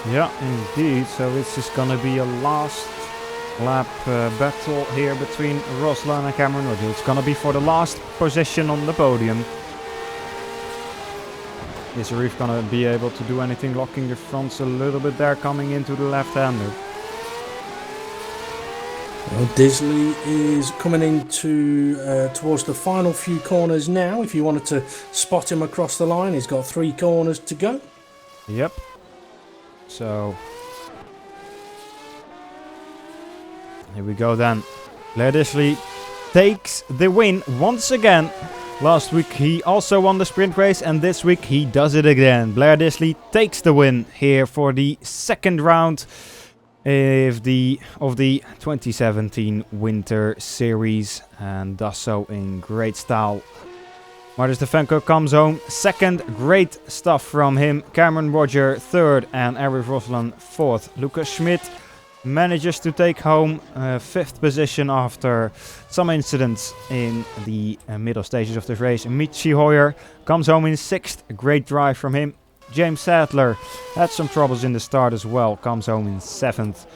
Yeah, indeed. So this is going to be a last lap battle here between Roslan and Cameron Roger. It's going to be for the last position on the podium. Is Arif gonna be able to do anything, locking the fronts a little bit there, coming into the left-hander? Well, Disley is coming into towards the final few corners now. If you wanted to spot him across the line, he's got 3 corners to go. Yep. So here we go then. Blair Disley takes the win once again. Last week he also won the sprint race, and this week he does it again. Blair Disley takes the win here for the 2nd round of the 2017 Winter Series, and does so in great style. Martin Stefanko comes home 2nd, great stuff from him. Cameron Roger 3rd, and Arif Roslan 4th. Lucas Schmidt manages to take home 5th position after some incidents in the middle stages of this race. Michi Hoyer comes home in 6th, great drive from him. James Sadler had some troubles in the start as well, comes home in 7th.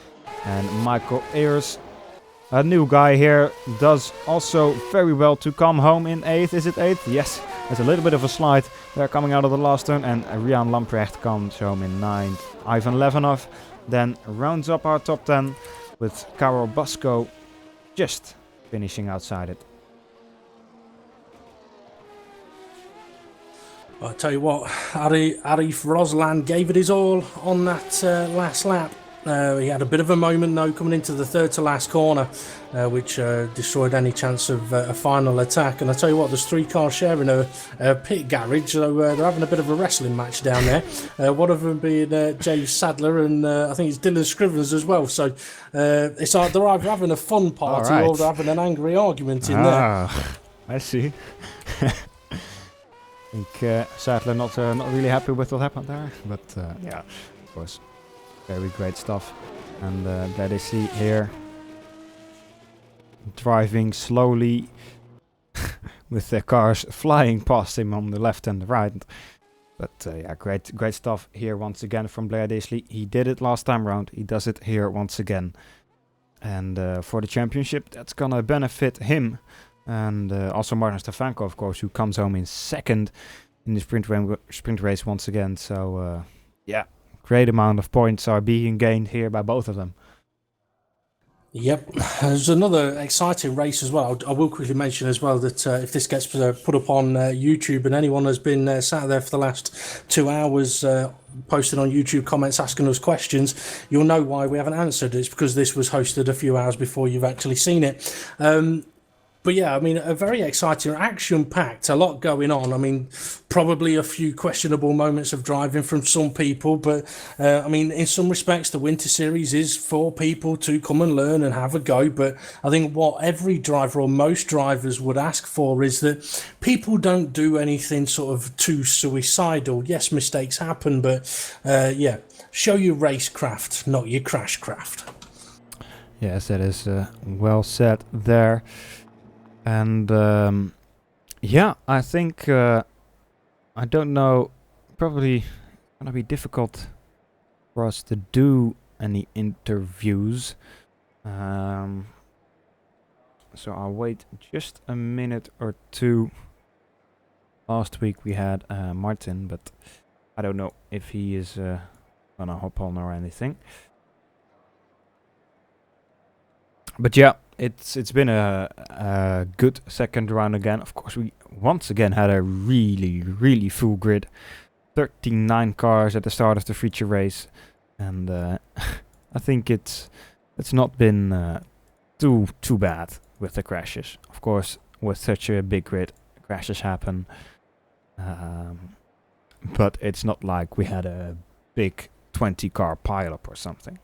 And Michael Ayers, a new guy here, does also very well to come home in 8th. Is it 8th? Yes, there's a little bit of a slide there coming out of the last turn. And Rian Lamprecht comes home in 9th. Ivan Levanov then rounds up our top 10 with Karol Basko just finishing outside it. I'll tell you what, Arif Roslan gave it his all on that last lap. He had a bit of a moment though coming into the 3rd to last corner, which destroyed any chance of a final attack. And I tell you what, there's 3 cars sharing a pit garage, so they're having a bit of a wrestling match down there. One of them being James Sadler, and I think it's Dylan Scrivens as well. So it's like they're either having a fun party or they're having an angry argument in there. I see. I think Sadler not really happy with what happened there, but yeah, of course. Very great stuff. And Blair Disley here driving slowly with the cars flying past him on the left and the right. But yeah, great stuff here once again from Blair Disley. He did it last time round. He does it here once again. And for the championship, that's gonna benefit him. And also Martin Stefanko, of course, who comes home in 2nd in the sprint race once again. So yeah. Great amount of points are being gained here by both of them. Yep, there's another exciting race as well. I will quickly mention as well that if this gets put up on YouTube, and anyone has been sat there for the last 2 hours posting on YouTube comments asking us questions, you'll know why we haven't answered. It's because this was hosted a few hours before you've actually seen it. But yeah, I mean, a very exciting, action-packed, a lot going on. I mean, probably a few questionable moments of driving from some people, but I mean, in some respects, the Winter Series is for people to come and learn and have a go. But I think what every driver or most drivers would ask for is that people don't do anything sort of too suicidal. Yes, mistakes happen, but yeah, show your racecraft, not your crashcraft. Yes, that is well said there. And yeah, I think I don't know, probably gonna be difficult for us to do any interviews So I'll wait just a minute or two. Last week we had Martin, but I don't know if he is gonna hop on or anything. But yeah, it's been a good second round again. Of course, we once again had a really full grid. 39 cars at the start of the feature race, and I think it's not been too bad with the crashes. Of course, with such a big grid, crashes happen. But it's not like we had a big 20 car pileup or something.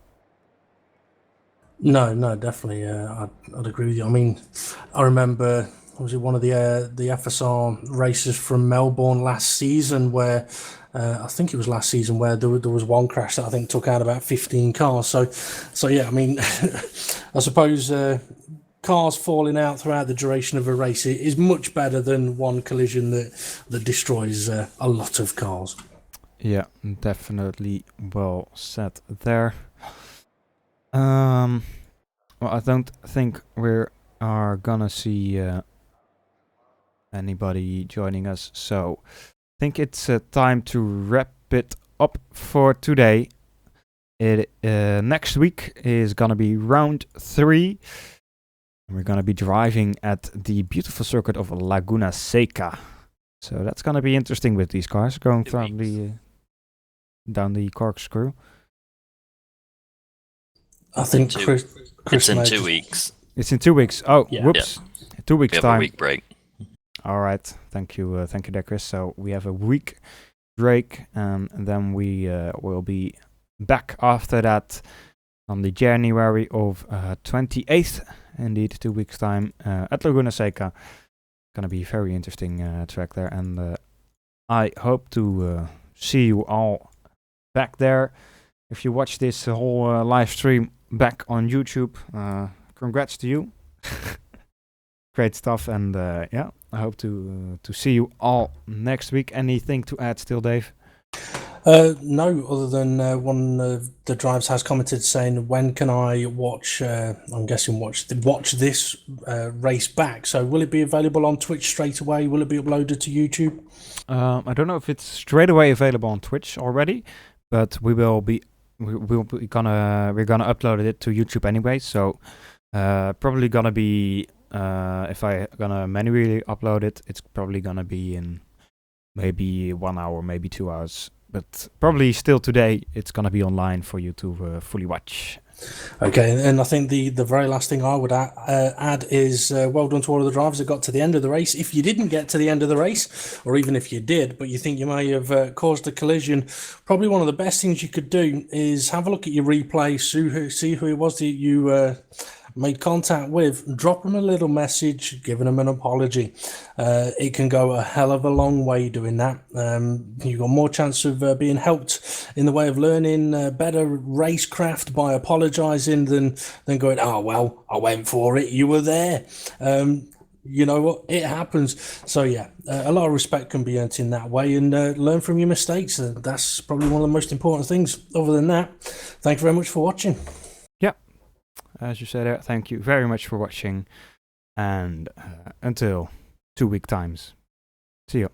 No, definitely. I'd agree with you. I mean, I remember, was it one of the FSR races from Melbourne last season where I think it was last season where there was one crash that I think took out about 15 cars. So yeah, I mean, I suppose cars falling out throughout the duration of a race is much better than one collision that destroys a lot of cars. Yeah, definitely well said there. Well, I don't think we are gonna see anybody joining us, so I think it's time to wrap it up for today. Next week is gonna be round 3. We're gonna be driving at the beautiful circuit of Laguna Seca, so that's gonna be interesting with these cars going from down the corkscrew. I think Chris it's in 2 weeks. It's in 2 weeks. Oh, Yeah. whoops! 2 weeks We have time. a week break. All right, thank you there, Chris. So we have a week break, and then we will be back after that on the January of 28th. Indeed, 2 weeks time at Laguna Seca. Gonna be a very interesting track there, and I hope to see you all back there. If you watch this whole live stream back on YouTube, congrats to you. Great stuff, and yeah, I hope to see you all next week. Anything to add still, Dave? No, other than one of the drives has commented saying, when can I watch, I'm guessing watch this race back? So will it be available on Twitch straight away? Will it be uploaded to YouTube? I don't know if it's straight away available on Twitch already, but we're gonna upload it to YouTube anyway. So probably gonna be if I gonna manually upload it, it's probably gonna be in maybe 1 hour, maybe 2 hours. But probably still today, it's gonna be online for you to fully watch. Okay, and I think the very last thing I would add is well done to all of the drivers that got to the end of the race. If you didn't get to the end of the race, or even if you did, but you think you may have caused a collision, probably one of the best things you could do is have a look at your replay, see who it was that you made contact with, drop them a little message, giving them an apology. It can go a hell of a long way doing that. You've got more chance of being helped in the way of learning better racecraft by apologising than going, oh, well, I went for it, you were there. You know what? It happens. So, yeah, a lot of respect can be earned in that way, and learn from your mistakes. That's probably one of the most important things. Other than that, thank you very much for watching. As you said, thank you very much for watching, and until 2 week times. See you.